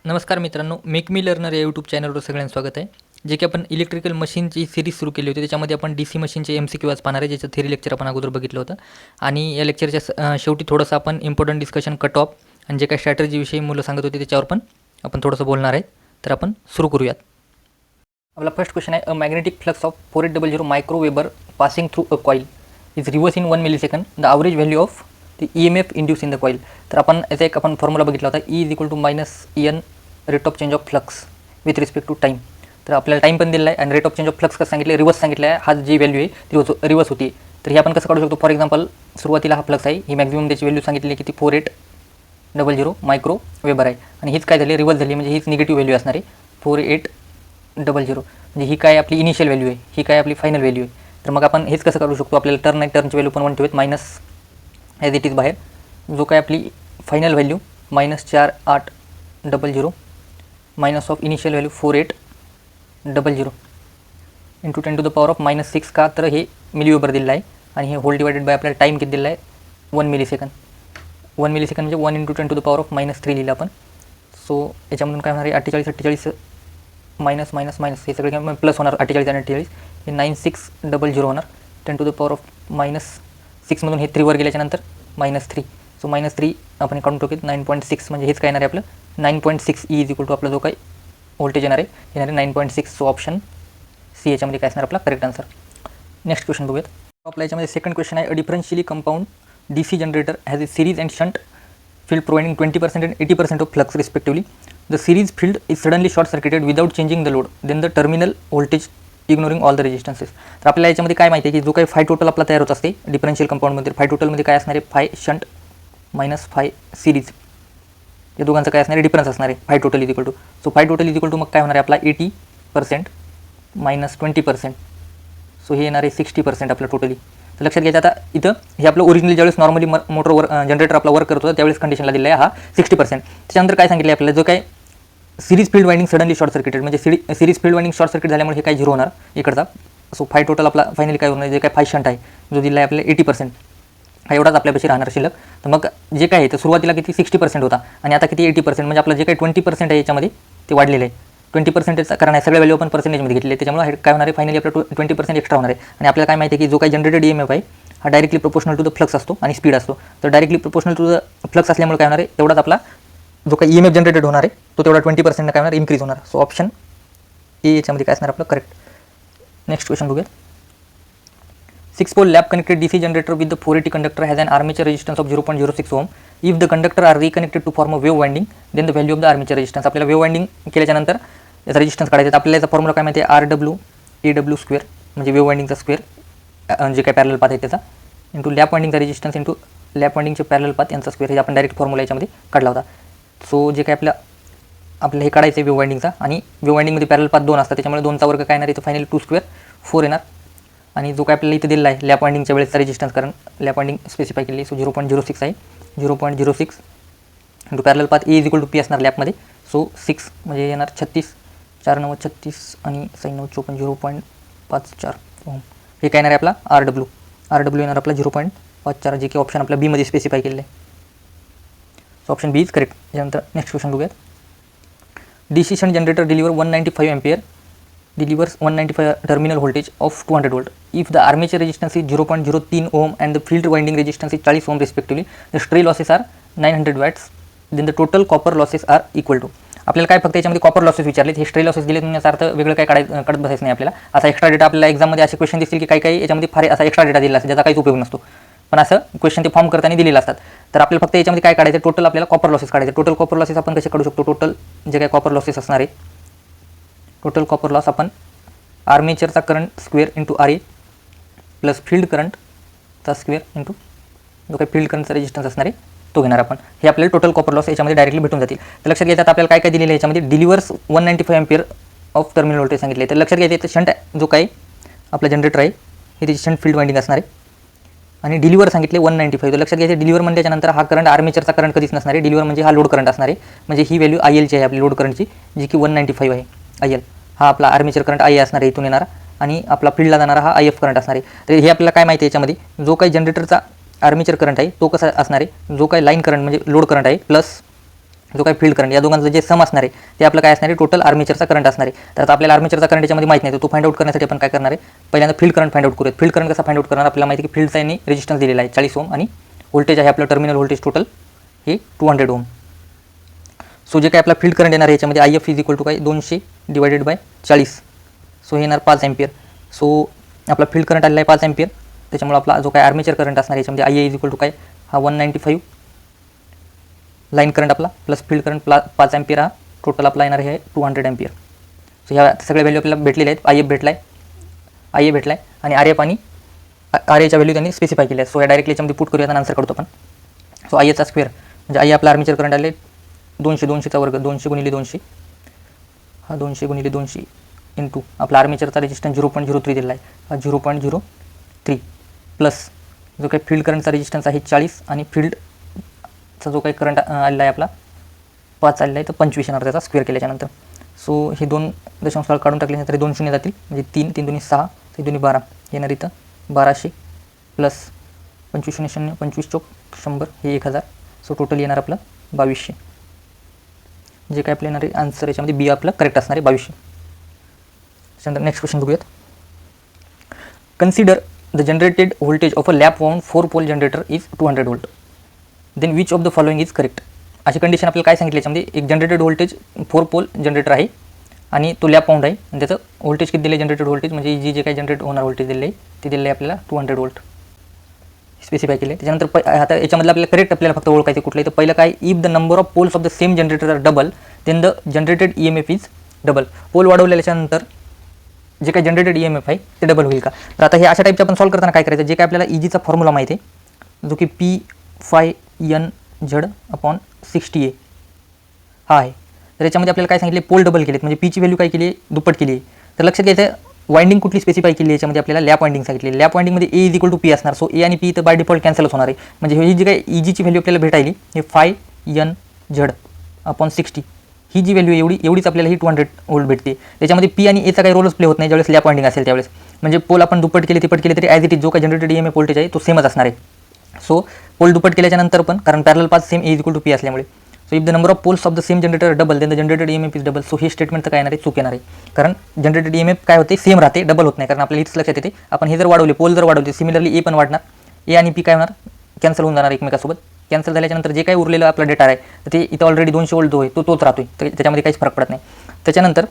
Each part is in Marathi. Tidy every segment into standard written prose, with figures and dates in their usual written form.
नमस्कार मित्रांनो, मेक मी लर्नर या यूट्यूब चॅनलवर सगळ्यांचं स्वागत आहे. जे की आपण इलेक्ट्रिकल मशीनची सीरीज सुरू केली होती. त्याच्यामध्ये आपण DC मशीनचे MCQ आज पाहणार आहे, ज्याचं थेरी लेक्चर आपण अगोदर बघितलं होतं. आणि या लेक्चरच्या शेवटी थोडंसं आपण इम्पॉर्टंट डिस्कशन कट ऑफ आणि जे काही स्ट्रॅटजीविषयी मुलं सांगत होते त्याच्यावर पण आपण थोडंसं बोलणार आहे. तर आपण सुरू करूयात. आपला फर्स्ट क्वेश्चन आहे, a magnetic flux of 4800 microweber passing through a coil is reverse in 1 millisecond. The average value of the EMF induce in the coil. तर आपण याचा एक आपण फॉर्म्युला बघितला होता, E is equal to -EN rate of change of flux with respect to time. तर आपल्याला टाईम पण दिला आहे आणि rate of change of flux कसं सांगितलं, रिवर्स सांगितलं आहे. हा जी व्हॅल्यू आहे ती रिवर्स होती. तर हे आपण कसं काढू शकतो? फॉर एक्झाम्पल, सुरुवातीला हा फ्लक्स आहे, ही मॅक्झिमम त्याची व्हॅल्यू सांगितली की ती 4800 मायक्रो वेबर आहे. आणि हीच काय झाली, रिवर्स झाली, म्हणजे हीच निगेटिव्ह व्हॅल्यू असणार आहे 4800. म्हणजे ही काय आपली इनिशियल व्हॅल्यू आहे, ही काय आपली फायनल व्हॅल्यू आहे. तर मग आपण हेच कसं काढू शकतो? आपल्याला टर्न आहे, टर्नची व्हॅल्यू पण 1 ठेवत, मायनस ॲज इट इज बाहेर, जो काय आपली final value -4800 minus of initial value 4800 into 10 to the power of -6. का तर हे मिलीवेबर दिलेलं आहे आणि हे होल डिवायडेड बाय आपल्याला टाईम किती दिलेला आहे, 1 मिलीसेकंड. 1 मिलीसेकंड म्हणजे 1 into 10 to the power of -3 लिहिलं आपण. सो याच्यामधून काय होणार आहे, 48 मायनस मायनस मायनस हे सगळे प्लस होणार. 48 आणि 48 हे 9600 होणार. 10 टू द पॉवर ऑफ -6मधून हे 3 वर गेल्याच्यानंतर -3. सो -3 आपण काढून टाकूयात. 9.6 म्हणजे हेच काय येणार आहे आपलं 9.6 E इज इक्वल टू आपला जो काही व्होल्टेज येणार आहे 9.6. सो ऑप्शन सी याच्यामध्ये काय असणार आपला करेक्ट आन्सर. नेक्स्ट क्वेश्चन बघूयात. आपल्या याच्यामध्ये सेकंड क्वेश्चन आहे, a differentially compound DC generator has a series and shunt field providing 20% and 80% of flux respectively. The series field is suddenly short circuited without changing the load. Then the terminal voltage ignoring all the resistances. तर आपल्याला याच्यामध्ये काय माहिती आहे की जो काही फाय टोटल आपला तयार होत असते डिफरन्शियल कंपाऊंडमध्ये, फाय टोटलमध्ये काय असणार आहे, phi shunt minus phi series, या दोघांचं काय असणार आहे, डिफरन्स असणार आहे. Phi total is equal to, so phi total is equal to मग काय होणार आहे आपला 80% मायनस 20%. सो हे येणार आहे 60% आपलं टोटली. तर लक्षात घ्यायचं, आता इथं हे आपलं ओरिजिनल ज्यावेळेस नॉर्मली मोटरवर जनरेटर आपला वर्क करत होता त्यावेळेस कंडिशनला दिलं आहे हा 60%. त्याच्यानंतर काय सांगितलं आहे आपल्याला, जो काय series field winding suddenly short circuited, म्हणजे series field winding short circuit झाल्यामुळे हे काय 0 होणार इकडचा. सो फाय टोटल आपला फायनली काय होणार, जे काय फाय शंट आहे जो दिला आहे आपल्याला 80%, हा एवढाच आपल्यापाशी राहणार शिल्लक. तर मग जे काय आहे तर सुरुवातीला किती 60% होता आणि आता किती 80%, म्हणजे आपलं जे काही 20% आहे याच्यामध्ये ते वाढलेलं आहे. 20%चं कारण आहे, सगळ्या व्हॅल्यू आपण पर्सेंटेजमध्ये घेतलेले, त्याच्यामुळे काय होणार आहे फायनली आपलं 20% एक्स्ट्रा होणार आहे. आणि आपल्याला काय माहिती आहे की जो काही जनरेटेड EMF आहे हा directly proportional to the flux असतो आणि स्पीड असतो. तर directly proportional to the flux असल्यामुळे काय होणार आहे, तेवढाच आपला जो काही EMF जनरेटेड होणार आहे तो तेवढा 20% काय होणार, इन्क्रीज होणार. सो ऑप्शन ए याच्यामध्ये काय असणार आपलं करेक्ट. नेक्स्ट क्वेश्चन बघूया. 6 pole lap connected DC generator with the 480 conductor has an armature resistance of 0.06 ohm. If the conductor are reconnected to form a wave winding, then the value of the armature resistance. आपल्याला वेव्ह वाइंडिंग केल्याच्यानंतर याचा रेजिस्टन्स काढायचा. आपल्याला याचा फॉर्म्युला काय माहिती आहे, RW AW स्क्वेअर, म्हणजे वेव्ह वाइंडिंगचा स्क्वेअर जे काय पॅरल पाथ आहे त्याचा, इंटू लॅप वाइंडिंगचा रेजिस्टन्स इंटू लॅप वाइंडिंगचे पॅरल पाथ यांचा स्क्वेअर. हे आपण डायरेक्ट फॉर्म्युला याच्यामध्ये काढला होता. सो जे काय आपलं हे काढायचं आहे वेव्ह वाइंडिंगचा, आणि वेव्ह वाइंडिंगमध्ये पॅरल पाथ 2 असतात, त्याच्यामुळे 2चा वर्ग काय येणार इथं फायनली 2 स्क्वेअर 4 येणार. आणि जो काय आपल्याला इथे दिला आहे लॅप वाइंडिंगच्या वेळेसचा रेजिस्टन्स, कारण लॅप वाइंडिंग स्पेसिफाय केली, सो 0.06 आहे. 0.06 into parallel path A is equal to P असणार लॅपमध्ये. सो 6 म्हणजे येणार 36, 4 9 36 आणि 6 9 54, 0.54 ओम. हे काय येणार आहे आपला RW येणार आपला 0.54, जे की ऑप्शन आपल्या बीमध्ये स्पेसिफाय केलेलं आहे. So option B is correct. त्यानंतर नेक्स्ट क्वेश्चन बघूयात. DC shunt generator deliver 195 ampere delivers 195 terminal voltage of 200 volt. If the armature resistance is 0.03 ohm and the field winding resistance is 40 ohm respectively, the stray losses are 900 watts. Then the total copper losses are equal to. आपल्याला काय फक्त याच्यामध्ये कॉपर लॉसेस विचारले, हे स्ट्रे लॉसेस दिले, याचा अर्थ वेगळं काय काढत बसायचं नाही आपल्याला. असा एक्स्ट्रा डेटा आपल्याला एक्झाममध्ये असे क्वेश्चन दिसतील की काही याच्यामध्ये फार असा एक्स्ट्रा डेटा दिला असतो ज्याचा काहीच उपयोग नसतो, पण असं क्वेश्चन ते फॉर्म करताना दिलेलं असतात. तर आपल्याला फक्त याच्यामध्ये काय काढायचं, टोटल आपल्याला कॉपर लॉसेस काढायचे. टोटल कॉपर लॉसेस आपण कसे काढू शकतो, टोटल जे काही कॉपर लॉसेस असणार आहे, टोटल कॉपर लॉस आपण आर्मेचरचा current square into RA plus field करंटचा स्क्वेअर इंटू जो काही फील्ड करंटचा रेजिस्टन्स असणार आहे तो घेणार आपण. हे आपल्याला टोटल कॉपर लॉस याच्यामध्ये डायरेक्टली भेटून जातील. तर लक्षात घ्यायचं, आपल्याला काय काय दिलेलं आहे याच्यामध्ये, delivers 195 ampere of terminal voltage सांगितले. तर लक्षात घ्यायचं शंट जो काही आपला जनरेटर आहे हे त्याची शंट फील्ड वाइंडिंग असणार आहे आणि डिलिव्हर सांगितले 195. तर लक्षात घ्यायचं डिलिव्हर म्हणल्याच्यानंतर हा करंट आर्मेचरचा करंट कधीच नसणार आहे. डिलिव्हर म्हणजे हा लोड करंट असणार आहे, म्हणजे ही व्हॅल्यू IL ची आहे आपली लोड करंटची, जी की 195 आहे. IL हा आपला आर्मेचर करंट IA असणार आहे इथून येणारा, आणि आपला फील्डला जाणारा हा IF करंट असणार आहे. तर हे आपल्याला काय माहिती आहे याच्यामध्ये, जो काही जनरेटरचा आर्मेचर करंट आहे तो कसा असणार आहे, जो काही लाईन करंट म्हणजे लोड करंट आहे प्लस जो काही फील्ड करंट या दोघांचं जे सम असणार आहे ते आपलं काय असणार आहे, टोटल आर्मेचरचा करंट असणार आहे. तर आता आपल्याला आर्मेचरचा करंट याच्यामध्ये माहिती नाही, तर तो फाइंड आउट करण्यासाठी आपण काय करणार आहे, पहिल्यांदा फील्ड करंट फाइंड आउट करूयात. फील्ड करंट कसा फाइंड आउट करणार, आपल्याला माहिती आहे की फील्डचा यांनी रेजिस्टन्स दिलेला आहे 40 ओम आणि व्होल्टेज आहे आपलं टर्मिनल व्होल्टेज टोटल हे 200 ओम. सो जे काय आपला फील्ड करंट येणार आहे याच्यामध्ये I F is equal to काय 200 डिवायडेड बाय 40. सो हे येणार 5 एम्पियर. सो आपला फील्ड करंट आलेला आहे 5 एम्पियर. त्याच्यामुळे आपला जो काय आर्मेचर करंट असणार आहे याच्यामध्ये I A is equal to काय हा 195 लाईन करंट आपला प्लस फील्ड करंट 5 एम्पियर हा टोटल आपला येणार आहे 200 एम्पियर. सो ह्या सगळ्या व्हॅल्यू आपल्याला भेटलेल्या आहेत. आय ए भेटला आहे आणि आर एफ आणि आर एच्या व्हॅल्यू त्यांनी स्पेसिफाय केल्या आहेत. सो या डायरेक्टली याच्यामध्ये पुट करूया आणि आन्सर काढतो आपण. सो आय एचा स्क्वेअर म्हणजे आय आपला आर्मेचर करंट आले 200चा वर्ग 200 गुणिले 200 हा 200 गुणिले 200 इंटू आपला आर्मेचरचा रेजिस्टन्स 0.03 दिला आहे हा 0.03 प्लस जो काही फील्ड करंटचा रेजिस्टन्स आहे 40 आणि फील्डचा जो काही करंट आलेला आहे आपला 5 आलेला आहे तर 25 येणार त्याचा स्क्वेअर केल्याच्यानंतर. सो हे 2 दशांश काढून टाकल्यानंतर 2 शून्य जातील म्हणजे 3 3 2 6 3 2 12 येणार इथं 1200 प्लस 25 शून्य शून्य 25 चौक 100 हे 1000. सो टोटल येणार आपलं 2200. जे काय आपलं येणार आहे आन्सर याच्यामध्ये बी आपलं करेक्ट असणार आहे 2200. त्याच्यानंतर नेक्स्ट क्वेश्चन बघूयात. Consider the generated voltage of a lap wound 4 pole generator is 200 volt. Then which of the following is correct. अशी कंडिशन आपल्याला काय सांगितली याच्यामध्ये, एक जनरेटेड व्होल्टेज 4 पोल जनरेटर आहे आणि तो लॅप वाउंड आहे आणि त्याचं व्होल्टेज किती दिलं आहे, जनरेटेड व्होल्टेज म्हणजे जे काही जनरेट होणार व्होल्टेज दिले आहे ते दिले आहे आपल्याला 200 वोल्ट स्पेसिफाय केले. त्याच्यानंतर आता याच्यामधलं आपल्याला करेक्ट आपल्याला फक्त ओळखायचं कुठलं आहे, तर पहिलं काय, if the number of poles of the same generator are double then the generated E M F is double. Pole वाढवल्याच्यानंतर जे काही जनरेटेड ई एम एफ आहे ते डबल होईल का. तर आता हे अशा टाईपचे आपण सॉल्व करताना काय करायचं, जे काय आपल्याला इजीचा फॉर्म्युला माहिती आहे जो की P∅N/60A हा आहे. तर याच्यामध्ये आपल्याला काय सांगितले, पोल डबल केलेत म्हणजे पीची व्हॅल्यू काय केली आहे, दुप्पट केली आहे. तर लक्षात घ्यायचं वाइंडिंग कुठली स्पेसिफाय केली आहे याच्यामध्ये आपल्याला लॅप वाइंडिंग सांगितली. लॅप वाइंडिंगमध्ये A is equal to P असणार. सो ए आणि पी तर बाय डिफॉल्ट कॅन्सलच होणार आहे. म्हणजे ही जी काही इजीची व्हॅल्यू आपल्याला भेटायली हे 5N/60 ही जी व्हॅल्यू एवढीच आपल्याला ही 200 वोल्ट भेटते. त्याच्यामध्ये पी आणि एचा काही रोलच प्ले होत नाही ज्यावेळेस लॅप वाइंडिंग असेल त्यावेळेस. म्हणजे पोल आपण दुप्पट केले तिप्पट केले तरी ॲज इट इज जो काही जनरेटेड EMF व्होल्टेज आहे तो सेमच असणार आहे. सो पोल दुप्पट केल्याच्या नंतर पण कारण parallel path same A is equal to P असल्यामुळे. So if the number of poles of the same generator double then the generated EMF is double. So हे स्टेटमेंट तर काय येणार आहे, चूक येणार आहे. कारण जनरेटेड EMF काय होते, सेम राहते, डबल होत नाही. कारण आपल्याला इथंच लक्षात येते आपण हे जर वाढवले, पोल जर वाढवले, सिमिलरली ए पण वाढणार, ए आणि पी काय होणार, कॅन्सल होऊन जाणार एकमेकासोबत. कॅन्सल झाल्याच्यानंतर जे काही उरलेलं आपला डेटा आहे तर ते इथं ऑलरेडी 200 वोल्ट जो आहे तोच राहतोय, तर त्याच्यामध्ये काहीच फरक पडत नाही. त्याच्यानंतर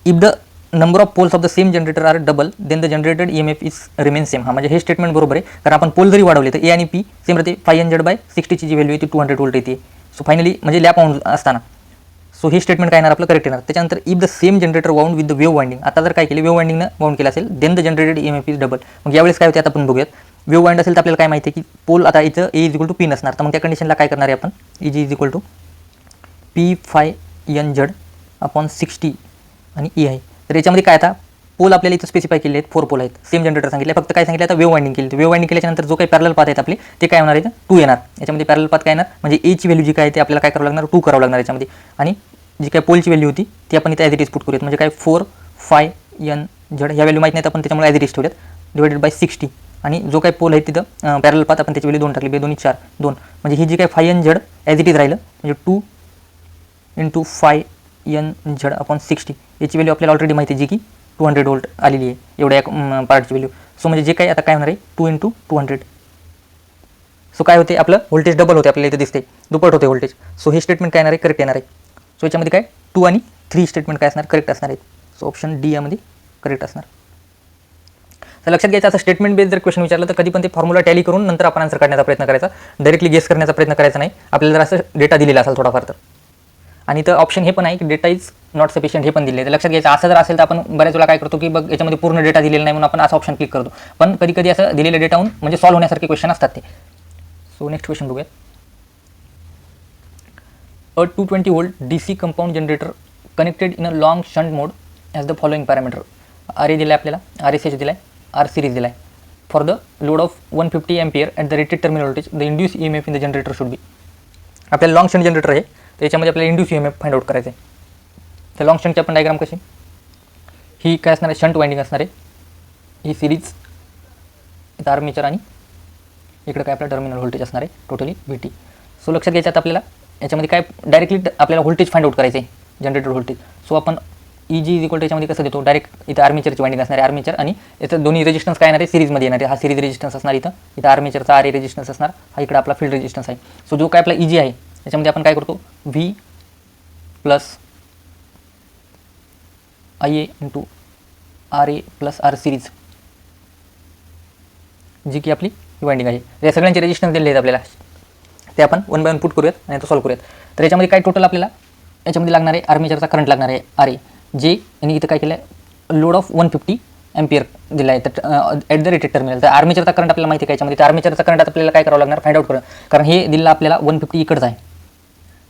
if the number of poles of the same generator are double then the generated EMF is remain same. हा म्हणजे हे स्टेटमेंट बरोबर आहे. कारण आपण पोल जरी वाढवले तर ए आणि पी सेम राहते. 5N/60 ची व्हॅल्यू आहे ती 200 वोल्ट येते. सो फायनली म्हणजे लॅप वाउंड असताना. सो हे स्टेटमेंट काय येणार आपलं करेक्ट येणार. त्याच्यानंतर if the same generator wound with the wave winding. आता जर काय केले, वेव्ह वाइंडिंगनं वाउंड केलं असेल then the generated EMF is double. मग यावेळेस काय होते आता आपण बघूयात. वेव्ह वाइंड असेल तर आपल्याला काय माहिती आहे की पोल आता इथं ए इज इक्वल टू पी नसणार. तर मग त्या कंडिशनला काय करणार आहे आपण, इज इक्वल टू P∅N/60 आणि ई आहे. तर याच्यामध्ये काय आता पोल आपल्याला इथं स्पेसिफाय केले आहेत, 4 पोल आहेत, सेम जनरेटर सांगितले. फक्त काय सांगितलं आता वेव्ह वाइंडिंग केली. वेव्ह वाइंडिंग केल्याच्यानंतर जो काही पॅरलल पाथ आहेत आपले ते काय होणार आहे, 2 येणार. याच्यामध्ये पॅरलल पाथ काय येणार म्हणजे एची व्हॅल्यू जी काय आहे ते आपल्याला काय करावं लागणार, 2 करावं लागणार याच्यामध्ये. आणि जी काय पोलची व्हॅल्यू होती ती आपण इथे ॲज इट इज पुट करूयात. म्हणजे काय 4∅N/Z ह्या व्हॅल्यू माहीत नाहीत आपण त्याच्यामुळे ॲज इट इज ठेवूयात डिवायडेड बाय 60. आणि जो काही पोल आहे तिथं पॅरलल पाथ आपण त्याची व्हॅल्यू 2 टाकली, 2 4 2. म्हणजे ही जी काही 5N/Z ॲज इट इज राहिलं म्हणजे 2 × 5N/60 याची व्हॅल्यू आपल्याला ऑलरेडी माहिती आहे जी की 200 वोल्ट आलेली आहे एवढ्या पार्टची व्हॅल्यू. सो म्हणजे जे काही आता काय होणार आहे 2 × 200. सो काय होते आपलं व्होल्टेज डबल होते, आपल्याला इथे दिसते दुप्पट होते व्होल्टेज. सो हे स्टेटमेंट काय येणार आहे, करेक्ट येणार आहे. सो याच्यामध्ये काय 2 आणि 3 स्टेटमेंट काय असणार, करेक्ट असणार आहेत. सो ऑप्शन डी यामध्ये करेक्ट असणार. तर लक्षात घ्यायचं असं स्टेटमेंट बेस जर क्वेश्चन विचारलं तर कधी पण ते फॉर्म्युला टॅली करून नंतर आपण आन्सर काढण्याचा प्रयत्न करायचा, डायरेक्टली गेस करण्याचा प्रयत्न करायचा नाही. आपल्याला जर असं डेटा दिलेला असेल थोडाफार तर. आणि तर ऑप्शन हे पण आहे की डेटा इज नॉट सफिशियंट हे पण दिले. तर लक्षात घ्यायचं असं जर असेल तर आपण बऱ्याच वेळा काय करतो की बघ याच्यामध्ये पूर्ण डेटा दिलेला नाही म्हणून आपण असं ऑप्शन क्लिक करतो. पण कधी कधी असं दिलेलं डेटाहून म्हणजे सॉल्व्ह होण्यासारखे क्वेश्चन असतात ते. सो नेक्स्ट क्वेश्चन बघूया. अ 220 volt DC compound generator connected in a long shunt mode as the following parameter. RA दिला आहे आपल्याला, RSH दिला आहे, R सिरीज दिला आहे. For the load of 150 ampere at the rated terminal voltage the induce EMF in the generator should be. आपल्याला लॉंग शंट जनरेटर आहे तर याच्यामध्ये आपल्याला इंड्यूस EMF फाइंड आउट करायचं आहे. तर लॉंग शंटची आपण डायग्राम कशी, ही काय असणार आहे, शंट वाइंडिंग असणार आहे. ही सिरीज इथं आर्मेचर आणि इकडे काय आपला टर्मिनल व्होल्टेज असणार आहे टोटली VT. सो लक्षात घ्यायचं आता आपल्याला याच्यामध्ये काय डायरेक्टली आपल्याला व्होल्टेज फाइंड आउट करायचं आहे, जनरेटेड व्होल्टेज. सो आपण E G is equal to याच्यामध्ये कसं देतो, डायरेक्ट इथं आर्मेचरची वाइंडिंग असणार आहे, आर्मेचर, आणि याचं दोन्ही रेजिस्टन्स काय येणार आहे, सिरीजमध्ये येणार आहे. हा सिरीज रेजिस्टन्स असणार, इथं आर्मेचरचा आर ए रेजिस्टन्स असणार, हा इकडे आपला फील्ड रेजिस्टन्स आहे. सो जो काय आपला ई जी आहे याच्यामध्ये आपण काय करतो, V plus I A into R A plus R series, जी की आपली वाइंडिंग आहे. या सगळ्यांचे रेजिस्टन्स दिले आहेत आपल्याला, ते आपण वन बाय वन पुट करूयात आणि तो सॉल्व्ह करूयात. तर याच्यामध्ये काय टोटल आपल्याला याच्यामध्ये लागणार आहे, आर्मेचरचा करंट लागणार आहे आर ए, जे यांनी इथं काय केलं आहे, लोड ऑफ 150 एम्पियर दिला आहे तर ॲट द रेटेड टर्मिनल. तर आर्मेचरचा करंट आपल्याला माहिती आहे का, याच्यामध्ये तर आर्मेचरचा करंट आपल्याला काय करावं लागणार, फाइंड आउट करून, कारण हे दिलं आपल्याला 150 इकडचं आहे.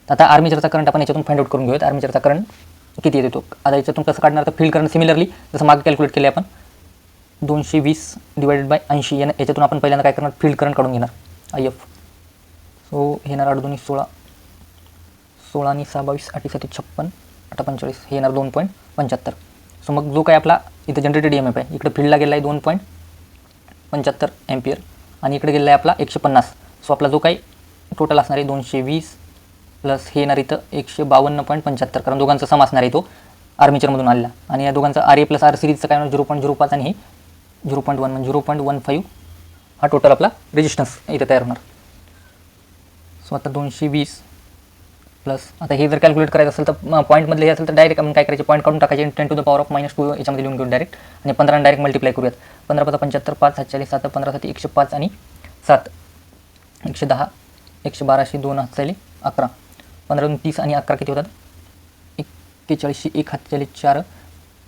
तर आता आर्मेचरचा करंट आपण याच्यातून फाइंड आउट करून घेऊयात. आर्मेचरचा करंट किती येतो, आता याच्यातून कसं काढणार, तर फील्ड करंट सिमिलरली जसं मागे कॅल्क्युलेट केले आपण 220 डिवाइडेड बाय 80, याच्यातून आपण पहिल्यांदा काय करणार, फील्ड करंट काढून घेणार आय एफ. सो हे येणार 8 2 16, 16 आणि 6 22, 8 7 56, 8 45, हे येणार 2.75. सो मग जो काय आपला इथं जनरेटेड ई एम एफ आहे, इकडे फील्डला गेला आहे 2.75 एम्पियर आणि इकडे गेला आहे आपला 150. सो आपला जो काही टोटल असणार आहे 220 प्लस हे येणार इथं 152.75, कारण दोघांचा सम असणार आहे तो आर्मेचरमधून आलेला, आणि या दोघांचा आर ए प्लस आर सिरीजचं काय होणार 0.05 आणि हे 0.1 म्हणजे 0.15, हा टोटल आपला रेजिस्टन्स इथं तयार होणार. सो आता 220 प्लस, आता हे जर कॅल्क्युलेट करायचं असेल तर पॉईंटमधले हे असेल तर डायरेक्ट आपण काय करायचे, पॉईंट काढून टाकायचे, 10 टू द पॉवर ऑफ -2 याच्यामध्ये लिहून घेऊन डायरेक्ट, आणि 15 डायरेक्ट मल्टिप्लाय करूयात. 15 5 75, 5 7 40, 7 15 7 105 आणि 7 110, 112 2 हात 11, 15 30 आणि 11 किती होतात, 41 1 हात 4,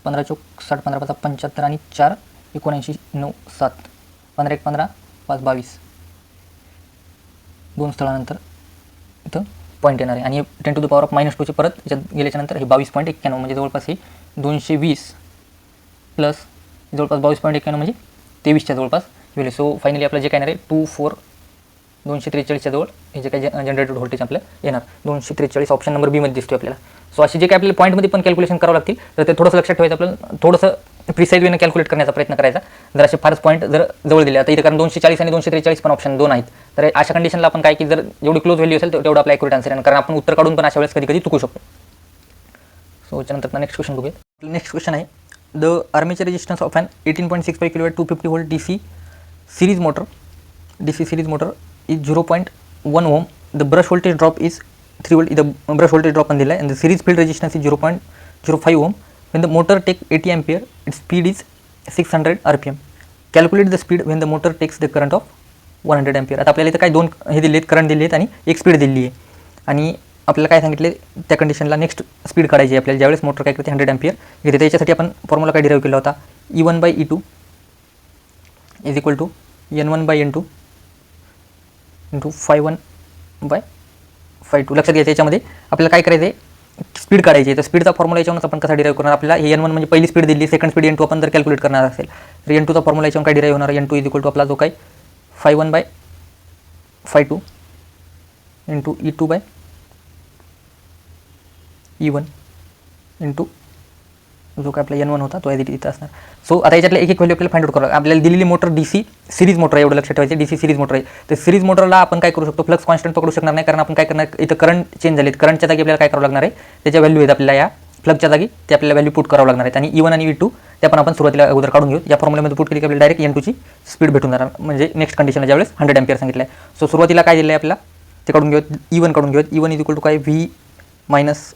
15 4 60, 15 5 75 आणि 4 79 9 7, 15 1 15 5 22, 2 स्थळानंतर इथं पॉईंट येणार आहे, आणि 10 टू द पॉवर ऑफ -2 परत याच्यात गेल्याच्यानंतर हे 22.91, म्हणजे जवळपास हे 220 प्लस जवळपास 22.91 म्हणजे 23च्या जवळपास गेले. सो फायनली आपलं जे काय येणार आहे 243च्या जवळ हे जे काही जनरेटेड व्होल्टेज आपलं येणार 243, ऑप्शन नंबर बी मध्ये दिसतो आपल्याला. सो असे जे काही आपल्याला पॉईंटमध्ये पण कॅल्क्युलेशन करावं लागतील, तर ते थोडंसं लक्षात ठेवायचं, आपल्याला थोडंसं प्रिसाईज वेने कॅल्क्युलेट करण्याचा प्रयत्न करायचा. जर असे फारच पॉईंट जर जवळ दिले, आता इथे कारण 240 आणि 243 पण ऑप्शन 2 आहेत, तर अशा कंडिशनला आपण काय की जर जेवढी क्लोज व्हॅल्यू असेल तेवढं आपला ॲक्युरेट आन्सर आहे, कारण आपण उत्तर काढून पण अशा वेळेस कधी कधी चुकू शकतो. सो त्यानंतर नेक्स्ट क्वेश्चन बघूया. नेक्स्ट क्वेश्चन आहे, the armature resistance of an 18.65 kW 250 volt DC series motor is 0.1 ohm. The brush voltage drop is 3 volt. The brush voltage drop पण दिला आहे, and the series field resistance is 0.05 ohm. When the motor takes 80 ampere, its speed is 600 rpm. Calculate the speed when the motor takes the current of 100 ampere. आता आपल्याला इथं काय दोन हे दिले आहेत, करंट दिले आहेत आणि एक स्पीड दिली आहे, आणि आपल्याला काय सांगितले त्या कंडिशनला नेक्स्ट स्पीड काढायची आहे आपल्याला, ज्यावेळेस मोटर काय करते 100 एम्पियर घेते. त्याच्यासाठी आपण फॉर्म्युला काय डिराईव्ह केला होता, E1/E2 is equal to N1/N2 into ∅1/∅2. लक्षात घ्यायचं याच्यामध्ये आपल्याला काय करायचं आहे, स्पीड काढायची आहे. तर स्पीडचा फॉर्म्युला याच्यावरून आपण कसा डिराईव्ह करणार, आपल्याला हे N1 म्हणजे पहिली स्पीड दिली, सेकंड स्पीड N2 आपण जर कॅल्क्युलेट करणार असेल तर N2चा फॉर्म्युला याच्यावरून काय डिराईव्ह होणार, N2 इज इक्वल टू आपला जो काय ∅1/∅2 इंटू E2/E1 इंटू जो काय आपला N1 होता तो इथं असणार. सो आता याच्यातले एक व्हॅल्यू आपल्याला फाइंड आउट करावं. आपल्याला दिलेली मोटर DC सिरीज मोटर आहे, एवढं लक्षात ठेवायचं, DC सिरीज मोटर आहे. तर सिरीज मोटरला आपण काय करू शकतो, फ्लक्स कॉन्स्टंट पकडू शकणार नाही, कारण आपण काय करणार, इथं करंट चेंज झालेत, करंटच्या जागी आपल्याला काय करावं लागणार आहे, त्याच्या व्हॅल्यू आहेत आपल्याला या फ्लक्सच्या जागी, ते आपल्याला व्हॅल्यू पुट करावं लागणार आहेत, आणि E1 आणि E2 ते आपण सुरुवातीला अगोदर काढून घेऊ. या फॉर्म्युल्यामध्ये पुट केली की आपल्याला डायरेक्ट N2ची स्पीड भेटून जाणार, म्हणजे नेक्स्ट कंडिशनला ज्यावेळेस 100 एम्पियर सांगितलं आहे. सो सुरुवातीला काय दिलं आहे आपल्याला ते काढून घेऊयात, E1 काढून घेऊयात. E1 इज इक्वल टू काय V minus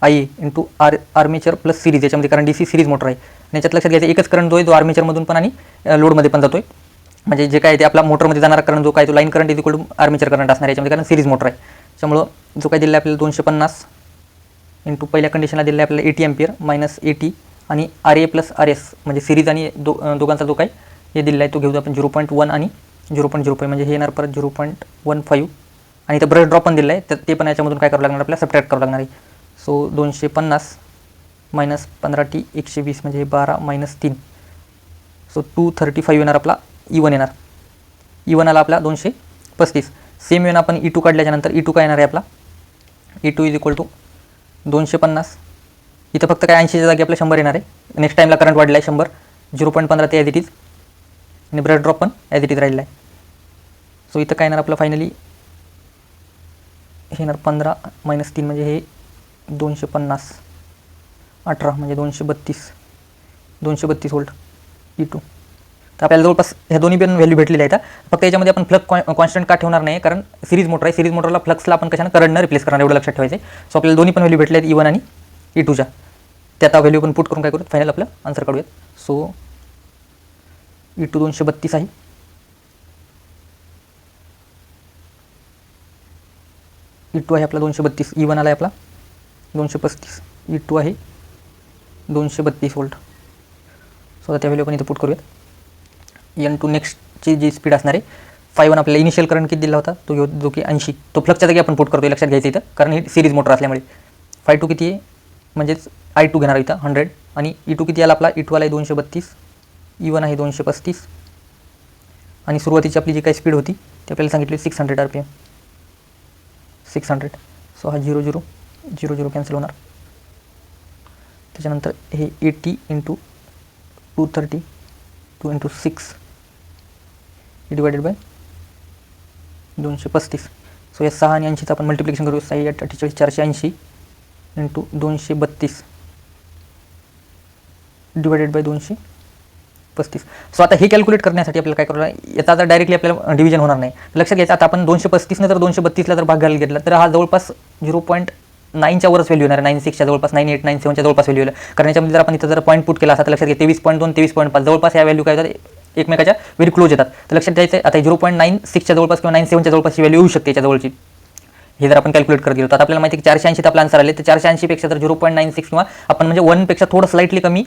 IA into armature plus series, याच्यामध्ये कारण DC सिरीज मोटर आहे, आणि याच्यात लक्षात घ्यायचं एकच करंट जो आहे तो आर्मेचरमधून पण आणि लोडमध्ये पण जातो आहे, म्हणजे जे काय ते आपला मोटरमध्ये जाणारा करंट जो काय तो line current is equal to armature current असणार याच्यामध्ये, कारण सिरीज मोटर आहे. त्यामुळं जो काय दिला आहे आपल्याला 250 इंटू पहिल्या कंडिशनला दिला आहे आपल्याला 80 एम्पियर मायनस 80 आणि RA प्लस RS म्हणजे सिरीज आणि दोघांचा जो काय हे दिला आहे तो घेऊ आपण 0.1 आणि 0.05, म्हणजे हे येणार परत 0.15, आणि इथं ब्रश ड्रॉप पण दिला आहे, तर ते पण याच्यामधून काय करावं लागणार आपल्याला, सबट्रॅक्ट करावं लागणार आहे. सो 250 मायनस 15t 120 म्हणजे 12 मायनस 3, सो 235 येणार आपला E1 येणार. E1 आला आपला 235. सेम येऊन आपण E2 काढल्याच्यानंतर E2 काय येणार आहे आपला, E2 इज इक्वल टू 250, इथं फक्त काय 80च्या जागी आपला 100 येणार आहे. नेक्स्ट टाईमला करंट वाढला आहे 100, 0.15 ते ॲज इट इज, आणि ब्रश ड्रॉप पण ॲज इट इज राहिलेला आहे. सो इथं काय येणार आपलं फायनली हे येणार 15 - 3 म्हणजे हे 250, 18 म्हणजे 232 वोल्ट E2. तर आपल्याला जवळपास ह्या दोन्ही पण व्हॅल्यू भेटलेल्या आहेत. फक्त याच्यामध्ये आपण फ्लक्स कॉन्स्टंट का ठेवणार नाही, कारण सिरीज मोटर आहे. सिरीज मोटरला फ्लक्सला आपण कशानं करंटनं रिप्लेस करणार, एवढं लक्षात ठेवायचं आहे. सो आपल्याला दोन्ही पण व्हॅल्यू भेटले आहेत E1 आणि E2च्या. त्या आता व्हॅल्यू पण पुट करून काय करूयात, फायनल आपलं आन्सर काढूयात. सो E2 232 आहे. E2 आहे आपला 232, E1 आला आहे आपला 235, E2 आहे 232 वोल्ट. सो आता त्या व्हॅल्यू आपण इथं पुट करूयात. N2 नेक्स्टची जी स्पीड असणार आहे, 5 आपल्याला इनिशियल करंट किती दिला होता, तो घेऊ जो की 80. तो फ्लक्सच्या जागी आपण पुट करतो, लक्षात घ्यायचं इथं, कारण ही सिरीज मोटर असल्यामुळे. 5 किती आहे, म्हणजेच I2 घेणार इथं 100, आणि E2 किती आला आपला, E2 आला आहे 232, E1 आहे 235, आणि सुरुवातीची आपली जी काही स्पीड होती ती आपल्याला सांगितली 600 RPM, 600. सो हा 0 0 0 0 कॅन्सल होणार. त्याच्यानंतर हे 80 × 230 2 × 6 डिवायडेड बाय 235. सो या 6 आणि 80चं आपण मल्टिप्लिकेशन करू. 6 8 48 480 × 232 डिवायडेड बाय 235. सो आता हे कॅल्क्युलेट करण्यासाठी आपल्याला काय करावं, याचा आता डायरेक्टली आपल्याला डिव्हिजन होणार नाही. लक्षात घ्यायचं, आता आपण 235 जर 232ला जर भाग घालून घेतला तर हा जवळपास 0.9च्या वरच व्हॅल्यू येणार आहे, 96च्या जवळपास, 98 97च्या जवळपास व्हॅल्यू येईल. कारण याच्यामध्ये जर आपण इथं जर पॉईंट पुट केला असता तर लक्षात घ्या 23.2 23.5 जवळपास या व्हॅल्यू काय होतात, एकमेकाच्या व्हेरी क्लोज येतात. तर लक्षात घ्यायचं आता 0.96च्या जवळपास किंवा 97च्या जवळपासची व्हॅल्यू येऊ शकते याच्या जवळची. हे जर आपण कॅल्क्युलेट करत गेलो तर आपल्याला माहिती आहे की 480 आपला आन्सर आले, तर 480 पेक्षा जर 0.96 किंवा आपण म्हणजे 1 पेक्षा थोडं स्लाइटली कमी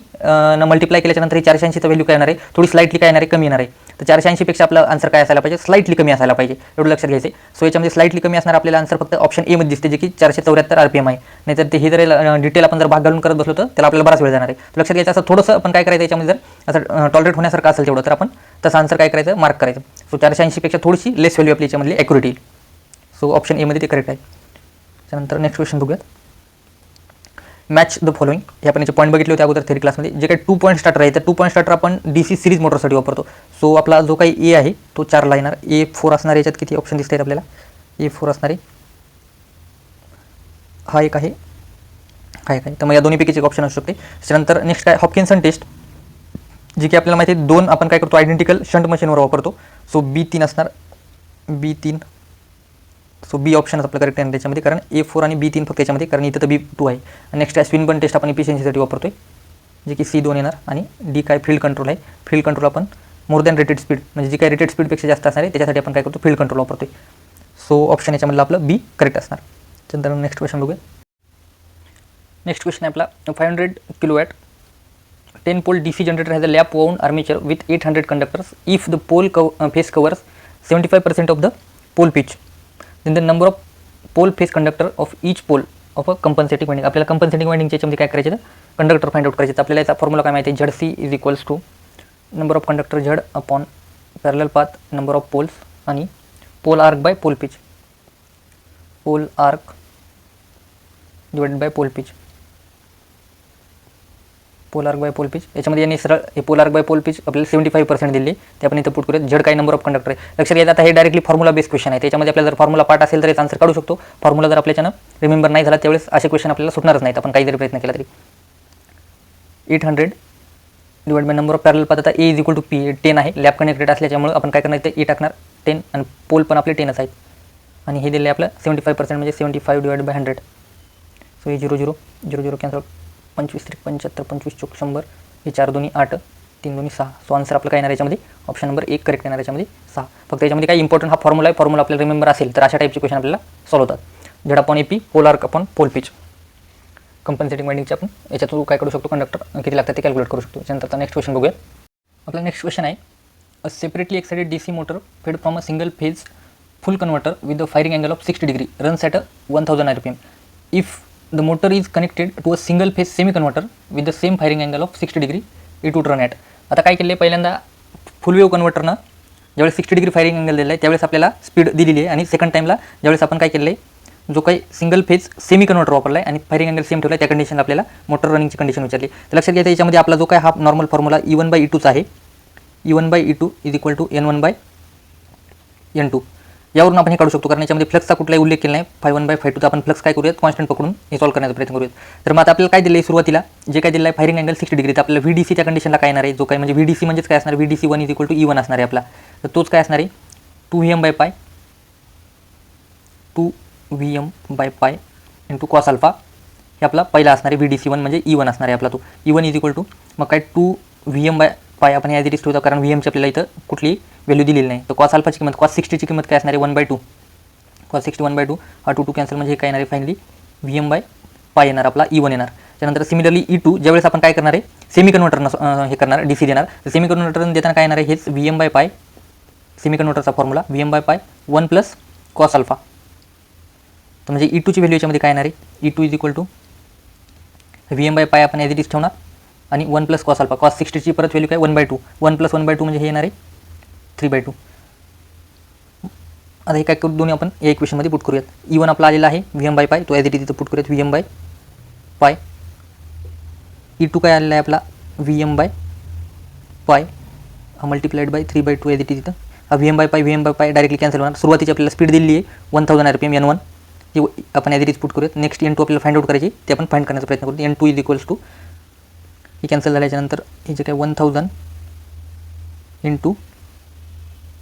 मल्टिप्लाय केल्याच्यानंतर ही 480चं व्हॅल्यू काय येणार आहे, थोडी स्लाइटली काय येणार आहे, कमी येणार आहे. तर 480 पेक्षा आपला आन्सर काय असायला पाहिजे, स्लाइटली कमी असायला पाहिजे, एवढं लक्षात घ्यायचं. सो याच्यामध्ये स्लाइटली कमी असणार आपल्याला आन्सर फक्त ऑप्शन ए मध्ये दिसते, जे की 474 RPM आहे. नाहीतर ते हे जर डिटेल आपण जर भाग घालून करत बसलो तर त्याला आपल्याला बराच वेळ जाणार आहे. लक्षात घ्यायचं, असं थोडंसं आपण काय करायचं याच्यामध्ये जर असं टॉलरेट होण्यासारखं असेल तेवढं तर आपण तसं आन्सर काय करायचं, मार्क करायचं. सो 480 पेक्षा थोडीशी लेस व्हॅल्यू आपली याच्यामधली ॲक्युरेट येईल. सो ऑप्शन ए मध्ये ते करेक्ट आहे. त्यानंतर नेक्स्ट क्वेश्चन बघूयात. Match the following. हे आपण याचे पॉईंट बघितले होते अगोदर थेरी क्लासमध्ये. जे काही 2 पॉईंट स्टार्टर आहे, तर 2 पॉईंट स्टार्टर आपण DC सिरीज मोटरसाठी वापरतो. सो आपला जो काही ए आहे तो 4ला येणार. A4 असणार, याच्यात किती ऑप्शन दिसत आहेत आपल्याला, A4 असणार आहे, हा एक आहे, हा एक आहे. तर मग या दोन्हीपैकीच एक ऑप्शन असू शकते. त्यानंतर नेक्स्ट काय, हॉपकिन्सन टेस्ट, जी की आपल्याला माहिती आहे 2 आपण काय करतो, आयडेंटिकल शंट मशीनवर वापरतो. सो B3 असणार, B3. सो बी ऑप्शन आपलं करेक्ट आहे त्याच्यामध्ये, कारण A4 आणि B3 फक्त याच्यामध्ये, कारण इथं तर B2 आहे. आणि नेक्स्ट आहे स्विनबर्न टेस्ट, आपण इफिशियन्सीसाठी वापरतोय, जे की C2 येणार. आणि D काय, फील्ड कंट्रोल आहे. फील्ड कंट्रोल आपण मोर दॅन रेटेड स्पीड, म्हणजे जी काही रेटेड स्पीडपेक्षा जास्त असणार आहे त्याच्यासाठी आपण काय करतो, फील्ड कंट्रोल वापरतोय. सो ऑप्शन याच्यामधलं आपलं B करेक्ट असणार. त्यानंतर नेक्स्ट क्वेश्चन बघूया. नेक्स्ट क्वेश्चन आहे आपला 500 kW 10 pole DC generator has a lap wound armature with 800 conductors. If the pole face covers 75% of the pole pitch, then the number of pole face conductor of each pole of a compensating winding. आपल्याला कंपन्सेटिंग वाइंडिंगच्या याच्यामध्ये काय करायचं, कंडक्टर फाइंड आउट करायचं. आपल्याला याचा फॉर्म्युला काय माहिती आहे, ZC = number of conductor Z upon parallel path number of poles आणि pole arc by pole pitch, pole arc divided by pole pitch, pole arc by pole pitch. याच्यामध्ये यांनी सरळ हे pole arc by pole pitch आपल्याला 75% दिली, ते आपण इथं पुट करूया. Z काय नंबर ऑफ कंडक्टर आहे. लक्षात घ्यायचं, आता हे डायरेक्टली फॉर्म्युला बेस क्वेश्चन आहे, त्याच्यामध्ये आपल्याला जर फॉर्म्युला पार्ट असेल तर याचा आन्सर काढू शकतो. फॉर्म्युला जर आपल्याच्यानं रिमेंबर नाही झाला त्यावेळेस असे क्वेश्चन आपल्याला सुटणारच नाहीत, आपण काही जरी प्रयत्न केला तरी. 800 divide by number of parallel path. आता A = P, 10 आहे. लॅप कनेक्टेड असल्याच्यामुळे आपण काय करणार, इथे A टाकणार 10, आणि पोल पण आपले 10च आहेत. आणि हे दिले आपलं 75% म्हणजे 75 डिवाइड बाय 100. सो हे 0 0 0 0 कॅन्सल. 25 3 75 25 चौक 100. हे 4 2 8 3 2 6. सो आन्सर आपलं काय येणार याच्यामध्ये, ऑप्शन नंबर 1 करेक्ट येणार याच्यामध्ये 6. फक्त याच्यामध्ये काय इम्पॉर्टंट हा फॉर्म्युला आहे, फॉर्म्युला आपल्याला रिमेंबर असेल तर अशा टाईपचे क्वेश्चन आपल्याला सॉल्व्ह होतात. Z upon AP, pole arc upon pole pitch. Compensating वाइंडिंगचे आपण याच्या थ्रू काय करू शकतो, कंडक्टर किती लागतात ते कॅल्क्युलेट करू शकतो. त्यानंतर नेक्स्ट क्वेश्चन बघूया. आपला नेक्स्ट क्वेश्चन आहे, अ सेपरेटली एक्साइटेड DC मोटर फेड from a single phase full converter with the firing angle of 60 degree runs at 1000 RPM. If the motor is connected to a single phase semi converter with the same firing angle of 60 degree, it would run at. आता काय केलं आहे, पहिल्यांदा फुल वेव्ह कन्वर्टरनं ज्यावेळेस 60 डिग्री फायरिंग अँगल दिला आहे त्यावेळेस आपल्याला स्पीड दिलेली आहे, आणि सेकंड टाईमला ज्यावेळेस आपण काय केलं आहे, जो काही सिंगल फेज सेमी कन्वर्टर वापरला आहे आणि फायरिंग अँगल सेम ठेवला आहे, त्या कंडिशन आपल्याला मोटर रनिंगची कंडिशन विचारली. तर लक्षात घ्यायचं, याच्यामध्ये आपला जो काय हा नॉर्मल फॉर्म्युला E1/E2चा आहे. E1/E2 = N1/N2. यावरून आपण हे काढू शकतो, कारण याच्यामध्ये फ्लक्सचा कुठलाही उल्लेख केला नाही. φ1/φ2 तर आपण फ्लक्स काय करूयात, कॉन्स्टंट पकडून हे सॉल्व्ह करण्याचा प्रयत्न करूयात. तर मग आता आपल्याला काय दिलं आहे सुरुवातीला, जे काय दिलं आहे फायरिंग अँगल 60 डिग्री. तर आपल्याला VDC त्या कंडिशनला काय येणार आहे, जो काय म्हणजे VDC म्हणजेच काय असणार, VDC1 = E1 असणार आहे आपला. तर तोच काय असणार आहे 2Vm/π × cos अल्फा हे आपला पहिला असणार आहे. VDC1 म्हणजे E1 असणार आहे आपला तो. E1 = मग काय 2Vm/π आपण ॲज इट इज ठेवतो, कारण Vmची आपल्याला इथं कुठली व्हॅल्यू दिलेली नाही. तर cos अल्फाची किंमत, cos 60ची किंमत काय असणार आहे 1/2. cos 60 1/2 हा 2 कॅन्सल, म्हणजे हे काय येणार आहे फायनली Vm/π येणार आपला E1 येणार. त्यानंतर सिमिलरली E2 ज्यावेळेस आपण काय करणार आहे, सेमी कन्व्हर्टर हे करणार DC देणार. तर सेमी कन्व्हर्टर देताना काय येणार आहे, हेच Vm/π सेमी कन्व्हर्टरचा फॉर्म्युला Vm/π 1 + cos अल्फा. तर म्हणजे E2ची व्हॅल्यू याच्यामध्ये काय येणार आहे, E2 = Vm/π आपण ॲज इट इज ठेवणार आणि 1 + cos अल्फा. cos 60ची परत व्हॅल्यू काय 1/2, 1 + 1/2 म्हणजे हे येणार आहे 3/2. आता हे काय करू, दोन्ही आपण या इक्वेशनमध्ये पुट करूयात. E1 आपला आलेला आहे Vm/π, तो ॲज इट इज इथं पुट करूयात Vm/π. E2 काय आलेला आहे आपला Vm/π multiplied by 3/2 as it is इथं. हा Vm/π डायरेक्टली कॅन्सल होणार. सुरुवातीची आपल्याला स्पीड दिली आहे 1000 RPM N1, ती आपण ॲज इट इज पुट करूयात. नेक्स्ट N2 आपल्याला फाइंड आउट करायची, ते आपण फाइंड करण्याचा प्रयत्न करू. N2 = हे कॅन्सल झाल्याच्यानंतर हे जे काय 1000 ×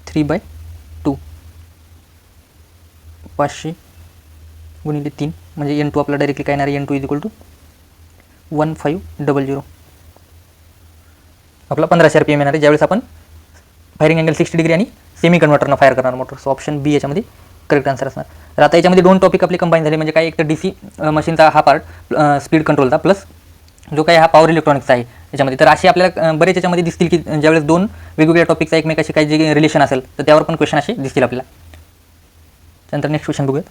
3/2 500 × 3 म्हणजे N2 आपला डायरेक्टली काय येणार आहे, N2 = 1500 आपला 1500 RPM येणार आहे, ज्यावेळेस आपण फायरिंग अँगल 60 डिग्री आणि सेमी कन्व्हर्टरनं फायर करणार मोटर. सो ऑप्शन बी याच्यामध्ये करेक्ट आन्सर असणार. तर आता याच्यामध्ये दोन टॉपिक आपले कंबाईन झाले, म्हणजे काय, एक तर DC मशीनचा हा पार्ट स्पीड कंट्रोलचा, प्लस जो काही हा पॉवर इलेक्ट्रॉनिक्सचा आहे याच्यामध्ये. तर असे आपल्याला बरेच याच्यामध्ये दिसतील की ज्यावेळेस दोन वेगवेगळ्या टॉपिकचा एकमेकाशी काही जे रिलेशन असेल तर त्यावर पण क्वेश्चन असे दिसतील आपल्याला. त्यानंतर नेक्स्ट क्वेश्चन बघूयात.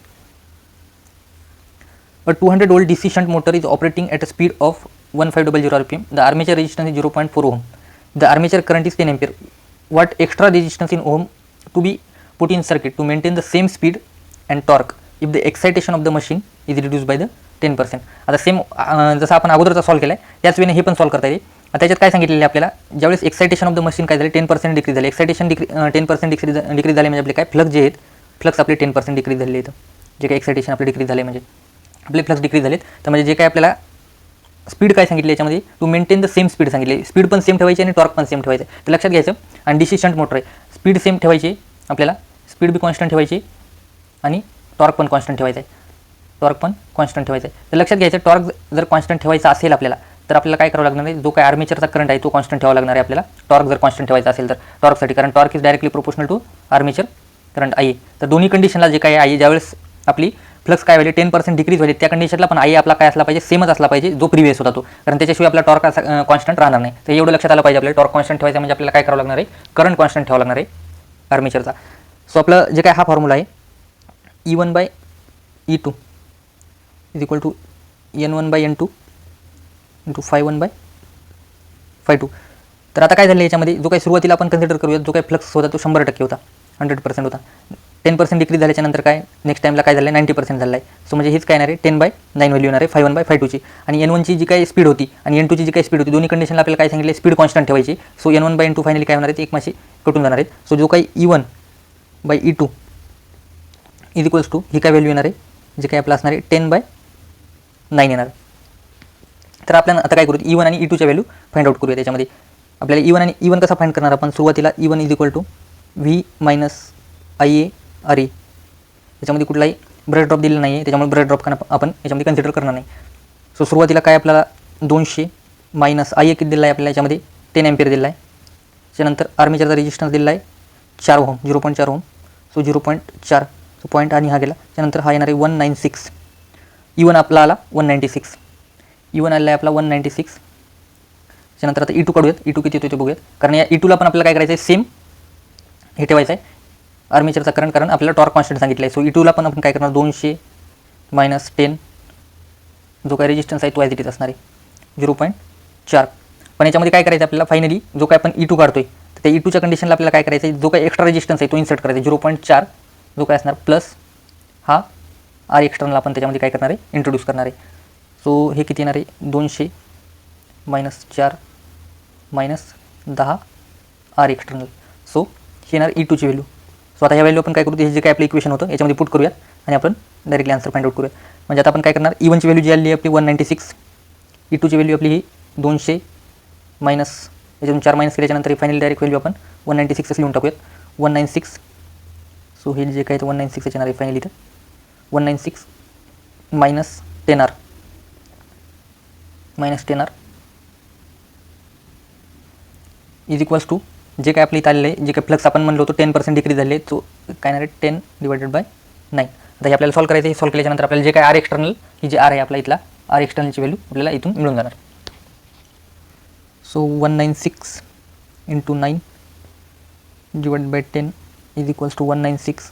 A 200 volt DC shunt motor is operating at a speed of 1500 RPM. The armature resistance is 0.4 ohm. The armature current is 10 ampere. What extra resistance in ohm to be put in circuit to maintain the same speed and torque if the excitation of the machine is reduced by the 10%. आता सेम जसं आपण अगोदरचा सॉल्व केला आहे त्याच वेळेने हे पण सॉल्व करता येईल. त्याच्यात काय सांगितलेलं आहे आपल्याला, ज्यावेळेस एक्साइटेशन ऑफ द मशीन काय झाले 10% डिक्रीज झाले. एक्साइटेशन 10% डिक्रीज झाले म्हणजे आपले काय फ्लक्स जे आहेत, फ्लक्स आपले 10% डिक्रीज झालेले आहेत. जे काही एक्साइटेशन आपले डिक्रीज झाले म्हणजे आपले फ्लक्स डिक्रीज झालेत. तर म्हणजे जे काय आपल्याला स्पीड काय सांगितली याच्यामध्ये, to maintain the same speed सांगितली. स्पीड पण सेम ठेवायची आणि टॉर्क पण सेम ठेवायचं. तर लक्षात घ्यायचं. आणि DC शंट मोटर आहे, स्पीड सेम ठेवायची आपल्याला, स्पीड बी कॉन्स्टंट ठेवायची आणि टॉर्क पण कॉन्स्टंट ठेवायचं आहे. टॉर्क पण कॉन्स्टंट ठेवायचं आहे. तर लक्षात घ्यायचं, टॉर्क जर कॉन्स्टंट ठेवायचा असेल आपल्याला तर आपल्याला काय करावं लागणार आहे, जो काय आर्मेचरचा करंट आहे तो कॉन्स्टंट ठेवावा लागणार आहे आपल्याला. टॉर्क जर कॉन्स्टंट ठेवायचा असेल तर टॉर्कसाठी, कारण torque is directly proportional to armature current आहे. तर दोन्ही कंडिशनला जे काय आहे, ज्यावेळेस आपली फ्लक्स काय व्हायले 10% डिक्रीज व्हायले त्या कंडिशनला पण आई आपला काय असला पाहिजे, सेमच असला पाहिजे जो प्रिव्हियस होता तो, कारण त्याच्याशिवाय आपला टॉर्क कॉन्स्टंट राहणार नाही. तर एवढं लक्षात आलं पाहिजे आपल्याला. टॉर्क कॉन्स्टंट ठेवायचा म्हणजे आपल्याला काय करावं लागणार आहे, करंट कॉन्स्टंट ठेवावं लागणार आहे आर्मेचरचा. सो आपलं जे काय हा फॉर्म्युला आहे E1/E2 = N1/N2 × φ1/φ2. तर आता काय झालं याच्यामध्ये, जो काही सुरुवातीला आपण कन्सिडर करूया, जो काही फ्लक्स होता तो 100% होता, 100% होता. 10% डिक्रीज झाल्याच्या नंतर काय नेक्स्ट टाइमला काय झालं 90% झालं आहे. सो म्हणजे हेच काय येणार आहे 10/9 व्हॅल्यू येणार आहे φ1/φ2ची. आणि N1ची जी काही स्पीड होती आणि N2ची जी काही स्पीड होती, दोन्ही कंडिशनला आपल्याला काय सांगितले, स्पीड कॉन्स्टंट ठेवायची. सो N1/N2 फायनली काय होणार आहे, एक माशी कटून जाणार आहेत. सो जो काही E1/E2 = ही काय व्हॅल्यू येणार आहे, जे काही आपलं असणार आहे 10/9 येणार. तर आपल्याला आता काय करू, E1 आणि E2च्या व्हॅल्यू फाइंड आउट करूया. त्याच्यामध्ये आपल्याला E1 आणि E1 कसा फाइंड करणार आपण, सुरुवातीला E1 = V - IaRe. याच्यामध्ये कुठलाही ब्रश ड्रॉप दिलेला नाही आहे, त्याच्यामुळे ब्रश ड्रॉप आपण याच्यामध्ये कन्सिडर करणार नाही. सो सुरुवातीला काय आपल्याला 200 - Ia किती दिला आहे आपल्याला, याच्यामध्ये 10 एम्पियर दिला आहे. त्याच्यानंतर आर्मेचरचा रेजिस्टन्स दिला आहे 4 ohm, 0.4 ohm. So 0.4 so point आणि हा गेला. त्यानंतर हा येणार आहे 196. E1 आपला आला 196. E1 आलेला आहे आपला 196. त्यानंतर आता E2 काढूयात. E2 किती येतो ते बघूयात, कारण या E2ला पण आपल्याला काय करायचं आहे, सेम हे ठेवायचं आहे आर्मेचरचा करंट, कारण आपल्याला टॉर्क कॉन्स्टंट सांगितलं आहे. सो E2ला पण आपण काय करणार, 200 - 10 जो काय रेजिस्टन्स आहे तो ॲज इट इज असणार आहे 0.4. पण याच्यामध्ये काय करायचं आपल्याला, फायनली जो काय आपण E2 काढतोय तर त्या E2च्या कंडिशनला आपल्याला काय करायचं आहे, जो काय एक्स्ट्रा रेजिस्टन्स आहे तो इन्सर्ट करायचा आहे 0.4 जो काय असणार, प्लस हा R एक्स्टर्नल आपण त्याच्यामध्ये काय करणार आहे, इंट्रोड्यूस करणार आहे. सो हे किती येणार आहे, 200 - 4 - 10 R एक्स्टर्नल. सो हे येणार E2ची व्हॅल्यू. सो आता ह्या व्हॅल्यू आपण काय करू, हे जे काय आपलं इक्वेशन होतं याच्यामध्ये पुट करूयात आणि आपण डायरेक्टली आन्सर फाइंड आउट करूया. म्हणजे आता आपण काय करणार, E1ची व्हॅल्यू जी आली आपली 196, E2ची व्हॅल्यू आपली ही 200 मायनस याच्यातून 4 मायनस केल्याच्यानंतर ही फायनल डायरेक्ट व्हॅल्यू आपण 196 लिहून टाकूयात. 196, सो हे जे काय 196 येणार आहे फायनली, इथं 196 minus 10R is equals to जे काय आपल्या इथं आलेलं आहे, जे काय फ्लक्स आपण म्हणलो होतो 10% डिक्रीज झाले, तो काय येणार आहे 10 डिवायडेड बाय 9. आता हे आपल्याला सॉल्व करायचं आहे. सॉल्व केल्याच्यानंतर आपल्याला जे काय आर एक्सटर्नल, ही जे आर आहे आपला इथला आर एक्सटर्नलची व्हॅल्यू आपल्याला इथून मिळून जाणार. So 196 into 9 divide by 10 is equals to 196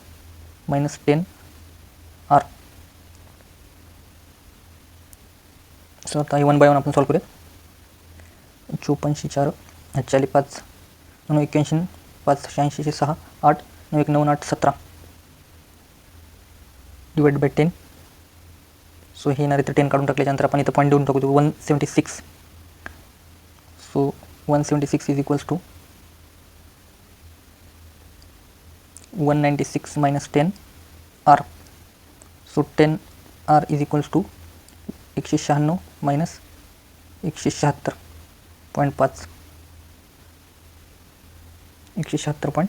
minus 10R. So आता हे 1 बाय 1 आपण सॉल्व करूया. 54 4 40 5 9 81 5 86 6 8 9 1 9 8 17 डिवाइड बाय 10. सो हे येणार इथं 10 काढून टाकल्याच्यानंतर आपण इथं पॉईंट देऊन टाकू 176. So 176 is equals to 196 minus 10R. So 10R is equals to 196 minus 176.5 176.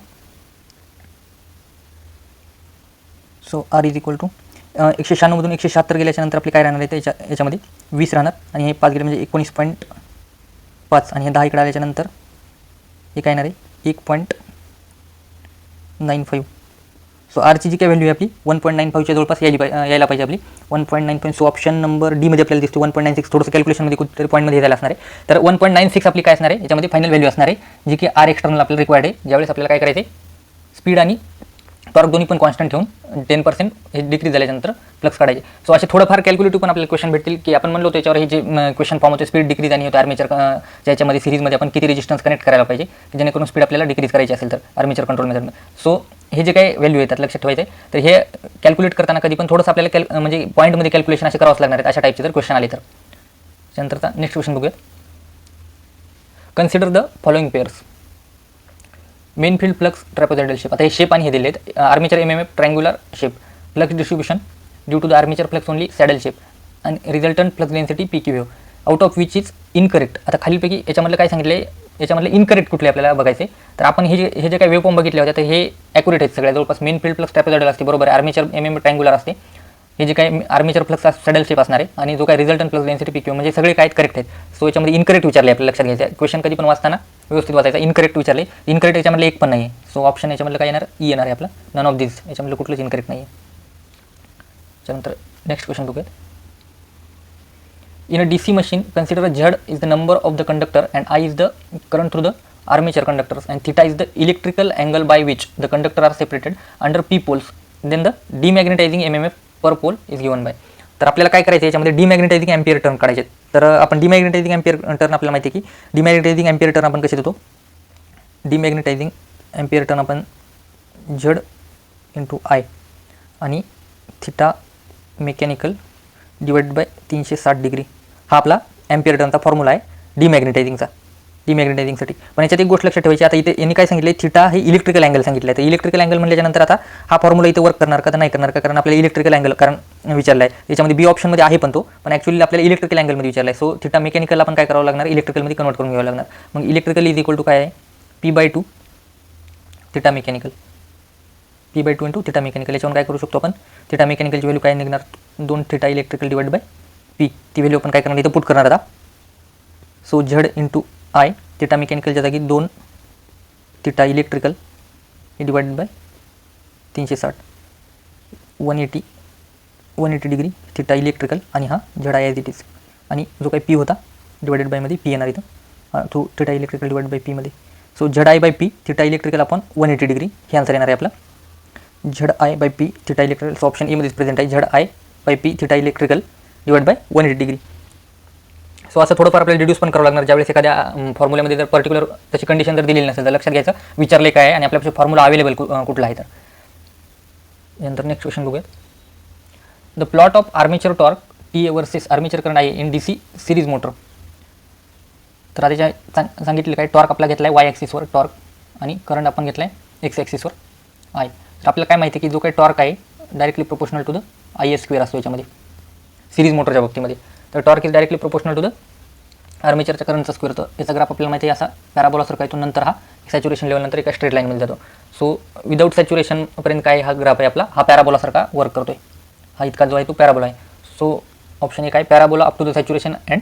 So R is equal to 196मधून 176 गेल्याच्यानंतर आपले काय राहणार आहे, याच्यामध्ये 20 राहणार आणि हे 5 गेले म्हणजे 19.5 आणि हे 10 इकडे आल्याच्यानंतर हे काय येणार आहे 1.95. सो आरची जी काय व्हॅल्यू आहे आपली 1.95च्या जवळपास यायला पाहिजे आपली 1.95. सो ऑप्शन नंबर डीमध्ये आपल्याला दिसतो 1.96. थोडंसं कॅल्क्युलेशनमध्ये कुठेतरी पॉईंटमध्ये झालं असणार आहे. तर 1.96 आपली काय असणार आहे, याच्यामध्ये फायनल व्हॅल्यू असणार आहे, जी की आर एक्सटर्नल आपल्याला रिक्वायर्ड आहे. ज्यावेळेस आपल्याला काय करायचं आहे, स्पीड आणि टॉर्क दोन्ही पण कॉन्स्टंट ठेवून 10% हे डिक्रीज झाल्यानंतर फ्लक्स काढायचे. सो असे थोडंफार कॅल्क्युलेटिव्ह पण आपल्याला क्वेश्चन भेटतील, की आपण म्हणलो त्याच्यावर हे जे क्वेश्चन फॉर्म होते स्पीड डिक्रीज आणि होते आर्मेचर ज्याच्यामध्ये सिरीजमध्ये आपण किती रेजिस्टन्स कनेक्ट करायला पाहिजे, की जेणेकरून स्पीड आपल्याला डिक्रीज करायची असेल तर आर्मेचर कंट्रोल मेथडमध्ये. सो हे जे काही व्हॅल्यू येतात लक्षात ठेवायचं आहे. तर हे कॅल्क्युलेट करताना कधी पण थोडंसं आपल्याला म्हणजे पॉईंटमध्ये कॅल्क्युलेशन असे करावंच लागणार आहेत अशा टाईपचे जर क्वेश्चन आले तर. त्यानंतर आता नेक्स्ट क्वेश्चन बघूया. Consider the following pairs. Main field flux trapezoidal shape. आता हे शेप आणि हे दिले आहेत. Armature MMF triangular shape. Flux distribution due to the armature flux only saddle shape आणि resultant flux density P Q wave out of which is incorrect. आता खालीपैकी याच्यामधलं काय सांगितलं आहे, याच्यामधलं इनकरेक्ट कुठले आपल्याला बघायचे. तर आपण हे जे काही वेव्ह फॉर्म बघितले होते तर हे ॲक्युरेट आहेत सगळ्या जवळपास. मेन फील्ड फ्लक्स ट्रॅपेझॉइडल असते बरोबर, आर्मेचर एमएमएफ ट्रायंग्युलर असते. हे जे काही आर्मेचर फ्लक्स सॅडल शेप असणार आहे आणि जो काही resultant flux density P Q म्हणजे सगळे काय करेक्ट आहेत. सो याच्यामध्ये इनकरेक्ट विचारले आपल्याला लक्षात घ्यायचं. क्वेश्चन कधी पण वाचताना व्यवस्थित वाचायचा. इनकरेक्ट विचारले, इनकरेक्ट याच्यामधलं एक पण नाही आहे. सो ऑप्शन याच्यामधलं काय येणार, ई येणार आहे आपला. नन ऑफ दिस, याच्यामधलं कुठलंच इनकरेक्ट नाही आहे. त्यानंतर नेक्स्ट क्वेश्चन बघूयात. In a DC machine consider Z is the number of the conductor and I is the current through the armature conductors and theta is the electrical angle by which the conductor are separated under P poles then the demagnetising MMF per pole is given by. तर आपल्याला काय करायचं याच्यामध्ये डिमॅग्नेटायझिंग एम्पियर टर्न काढायचे. तर आपण डिमॅग्नेटायझिंग एम्पियर टर्न आपल्याला माहिती आहे की डिमॅग्नेटायझिंग एम्पियर टर्न आपण कसे देतो. डिमॅग्नेटायझिंग एम्पियर टर्न आपण झड इंटू आय आणि theta mechanical divide by 360 degree हा आपला एम्पियर टर्नचा फॉर्म्युला आहे डिमॅग्नेटायझिंगसाठी. पण याच्यात एक गोष्ट लक्षात ठेवायची. आता इथे यांनी काय सांगितलं आहे, थिटा हे इलेक्ट्रिकल अँगल सांगितलं आहे. तर इलेक्ट्रिकल अँगल म्हटल्याच्यानंतर आता हा फॉर्म्युला इथे वर्क करणार का नाही करणार का, कारण आपल्याला इलेक्ट्रिकल अँगल कारण विचारला आहे. याच्यामध्ये बी ऑप्शनमध्ये आहे पण तो, पण ॲक्च्युअली आपल्याला इलेक्ट्रिकल अँगलमध्ये विचारला आहे. सो थिटा मेकॅनिकल आपण काय करावं लागणार, इलेक्ट्रिकलमध्ये कन्वर्ट करून घ्यावं लागणार. मग इलेक्ट्रिकल इज इक्वल टू काय आहे, P/2 theta mechanical, P/2 into theta mechanical. याच्यावर काय करू शकतो आपण, थिटा मेकॅनिकलची व्हॅल्यू काय निघणार 2 theta electrical divide by P. ती व्हॅल्यू आपण काय करणार इथं पुट करणार आता. सो झड इंटू आय थिटा मेकॅनिकलच्या जागी 2 theta electrical divide bye 360 180 degree theta electrical आणि हा झड आय ॲज इट इज. आणि जो काही पी होता डिवाइडेड बायमध्ये पी येणार इथं through theta electrical divide by पीमध्ये. So Z I by P theta electrical आपण 180 डिग्री हे आन्सर येणार आहे आपला. Z I by P theta electrical. So option एमध्येच प्रेझेंट आहे Z I by P theta electrical divide by 180 degree. सो असं थोडंफार आपल्याला डिड्यूस पण करावं लागणार. ज्यावेळेस एखाद्या फॉर्म्युल्यामध्ये जर पर्टिक्युलर तशी कंडिशन जर दिलेली नसेल तर लक्षात घ्यायचं विचारले काय आहे आणि आपल्यापाशी फॉर्म्युला अवेलेबल कुठला आहे. तर नंतर नेक्स्ट क्वेश्चन बघूया. The plot of armature torque T A versus armature current आहे इन DC सिरीज मोटर. तर आता सांगितलं काय, टॉर्क आपला घेतला आहे वाय ॲक्सिसवर टॉर्क आणि करंट आपण घेतला आहे एक्स ॲक्सिसवर आय. आपल्याला काय माहिती आहे की जो काही टॉर्क आहे directly proportional to the I square असतो याच्यामध्ये सिरीज मोटरच्या बाबतीमध्ये. तर torque is directly proportional to the आर्मेचरच्या करंटचा स्क्वेअर. तर याचा ग्राफ आपल्याला माहिती आहे असा पॅराबोलासारखा येतो. नंतर हा सॅच्युरेशन लेवलनंतर एका स्ट्रेट लाईनमध्ये जातो. सो विदाऊट सॅच्युरेशनपर्यंत काय हा ग्राफ आहे आपला, हा पॅराबोलासारखा वर्क करतोय. हा इतका जो आहे तो पॅराबोला आहे. सो ऑप्शन ए काय, parabola up to the saturation and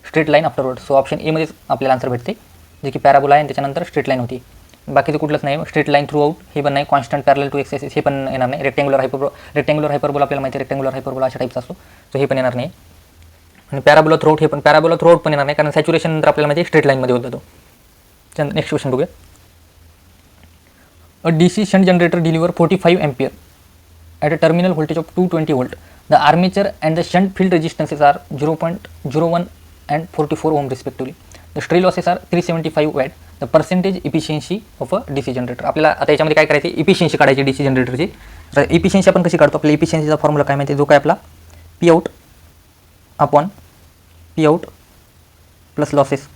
straight line afterward. So option एमध्येच आपल्याला आन्सर भेटते, जे की पॅराबोला आहे आणि त्याच्यानंतर स्ट्रेट लाईन होती. बाकीचं कुठलंच नाही. स्ट्रेट लाईन थ्रू आउट हे पण नाही. कॉन्स्टंट पॅरल टू एक्स हे पण येणार नाही. रेक्टँग्युलर हायपरबोला आपल्याला माहिती आहे, रेक्टँग्युलर हायपरबोला अशा टाईपचा असतो. सो हे पण येणार नाही. आणि पॅराबोला थ्रू आउट, हे पण पॅराबोला थ्रू आउट पण येणार नाही, कारण सॅच्युरेशन नंतर आपल्याला माहिती आहे स्ट्रेट लाईनमध्ये होता तो. नेक्स्ट क्वेश्चन बघूया. अ DC shunt generator deliver 45 ampere at a terminal voltage of 220 volt. The armature and the shunt field resistances are 0.01 and 44 ohm respectively. The stray losses are 375 watt. The percentage efficiency of a DC generator. आपल्याला आता याच्यामध्ये काय करायचं, इफिशियन्सी काढायची DC जनरेटरची. तर इफिशियन्सी आपण कशी काढतो, आपल्या इफिशियन्सीचा फॉर्म्युला काय माहिती आहे, जो काय आपला P out upon P out plus losses,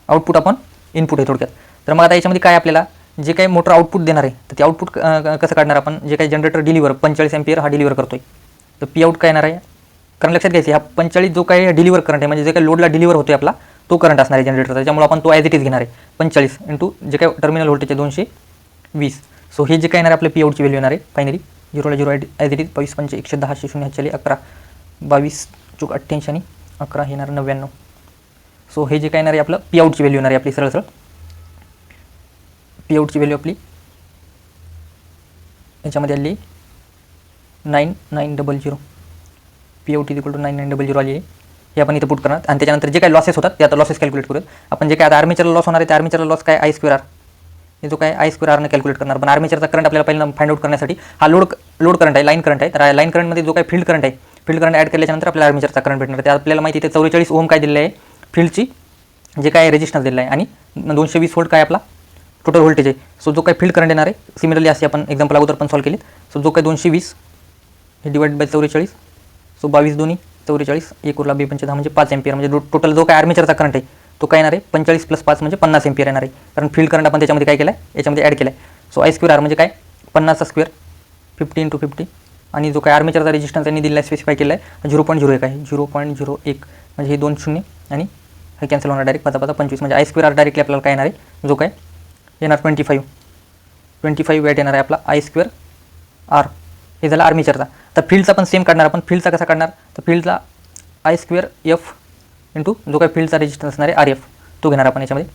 output upon input आहे थोडक्यात. तर मग आता याच्यामध्ये काय आपल्याला जे काही मोटर आउटपुट देणार आहे, तर ते आउटपुट कसं काढणार आपण, जे काही जनरेटर डिलिव्हर 45 एम्पियर हा डिलिव्हर करतोय, तर पी आउट काय येणार आहे, कारण लक्षात घ्यायचं हा 45 जो काही डिलिव्हर करंट आहे, म्हणजे जे काही लोडला डिलिव्हर होतोय आपला तो करंट असणार आहे जनरेटरचा. त्याच्यामुळे आपण तो ॲज इट इज घेणार आहे 45 इंटू जे काही टर्मिनल व्होल्टेज आहे 220. सो हे जे काही येणार आहे आपल्या पी आउटची व्हॅल्यू येणार आहे फायनली 0 ला 0 ॲज इट इज 22 5 110 0 चली 11 22 चूक 88 आणि 11 हे येणार 99. सो हे जे काय येणार आहे आपलं पी आउटची व्हॅल्यू येणार आहे आपली सरळ पी आउटची व्हॅल्यू आपली याच्यामध्ये आली 9900. P out is equal to 9900 आली आहे. हे आपण इथे पुट करणार आणि त्याच्यानंतर जे काही लॉसेस होतात ते आता लॉसेस कॅल्क्युलेट करूयात आपण. जे काय आता आर्मेचरला लॉस होणार आहे, त्या आर्मेचरला लॉस काय आय स्क्वेअर आर, हे जो काय आय स्क्वेअर आरने कॅल्क्युलेट करणार. पण आर्मेचरचा करंट आपल्याला पहिला फाइंड आउट करण्यासाठी हा लोड करंट आहे, लाईन करंट आहे. तर लाईन करंटमध्ये जो काही फील्ड करंट आहे, फील्ड करंट ॲड केल्याच्यानंतर आपल्याला आर्मेचरचा करंट भेटणार. ते आपल्याला माहिती आहे 44 ओम काय दिलेलं आहे फील्डची, जे काय रेजिस्टन्स दिलेला आहे, आणि 220 व्होल्ट काय आपला टोटल व्होल्टेज आहे. सो जो काही फील्ड करंट येणार आहे सिमिलरली असे आपण एक्झाम्पल अगोदर पण सॉल्व केली. सो जो काही 220 हे डिवाइड बाय 44, सो 22 दोन्ही 44 1 उरला 2 10 म्हणजे 5 एम्पियर. म्हणजे टोटल जो काय आर्मेचरचा करंट आहे तो काय येणार आहे 45 + 5 म्हणजे 50 एम्पियर येणार आहे. कारण फील्ड करंट आपण त्याच्यामध्ये काय केलं आहे, याच्यामध्ये ॲड केला आहे. सो आय स्क्वेअर आर म्हणजे काय 50 स्क्वेअर 50 × 50, आणि जो काय आर्मेचरचा रेजिस्टन्स त्यांनी दिलेला आहे स्पेसिफाय केला आहे 0.01 आहे 0.01. म्हणजे हे 2 शून्य आणि हे कॅन्सल होणार डायरेक्ट 5 5 25. म्हणजे आय स्क्वेअर आर डायरेक्टली आपल्याला काय येणार आहे, जो काय येणार 25 वॅट येणार आहे आपला आय स्क्वेअर आर. हे झालं आर्मेचरचा. तर फील्डचा पण सेम काढणार आपण. फील्डचा कसा काढणार, तर फील्डचा आय स्क्वेअर एफ इंटू जो काही फील्डचा रेजिस्टन्स असणार आहे आर एफ तो घेणार आपण याच्यामध्ये.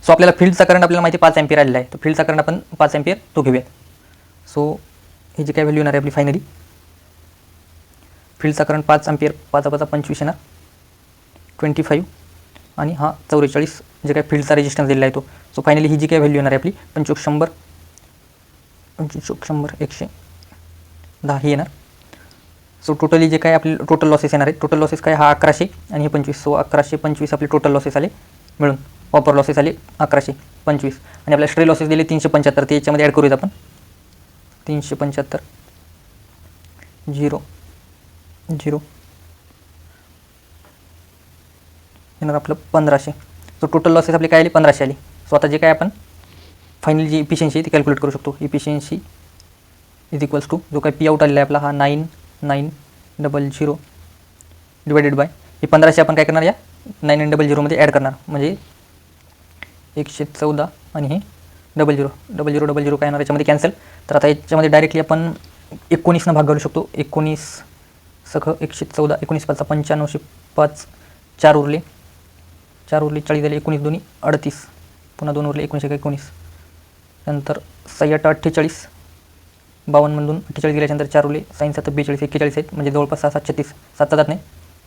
सो आपल्याला फील्डचा करंट आपल्याला माहिती 5 एम्पियर आलेला आहे, तर फील्डचा करंट आपण 5 एम्पियर तो घेऊयात. सो हे जे काही व्हॅल्यू येणार आहे आपली फायनली फील्डचा करंट 5 एम्पियर 5 5 25 येणार 25 आणि हा 44 जे काही फील्डचा रेजिस्टन्स दिलेला आहे तो. सो फायनली ही जी काही व्हॅल्यू येणार आहे आपली 25 100 110 ही येणार. सो टोटली जे काय आपले टोटल लॉसेस येणार आहेत, टोटल लॉसेस काय हा 1100 आणि हे 25. सो 1125 आपले टोटल लॉसेस आले मिळून. कॉपर लॉसेस आले 1125 आणि आपल्या स्ट्रे लॉसेस दिले 375. ते याच्यामध्ये ॲड करूयात आपण 375 0 0 येणार आपलं 1500. सो टोटल लॉसेस आपले काय आले 1500 आली. सो आता जे काय आपण फायनल जी इफिशियन्सी आहे ती कॅल्क्युलेट करू शकतो. इफिशियन्सी इज इक्वल्स टू जो काही पी आउट आलेला आहे आपला हा 9900 डिवायडेड बाय हे 1500 आपण काय करणार या 9900 मध्ये ॲड करणार. म्हणजे 114 आणि हे 00 काय येणार याच्यामध्ये कॅन्सल. तर आता याच्यामध्ये डायरेक्टली आपण 19 भाग घालू शकतो. 19 सख 114 19 5 95 5 4 उरले 40 झाले 19 दोन्ही 38 पुन्हा 2 उरले 19 19 नंतर 6 8 48 52 मधून 48 गेल्याच्यानंतर 4 उरले 6 7 42 41 आहेत. म्हणजे जवळपास 6 7 36 7 जात नाही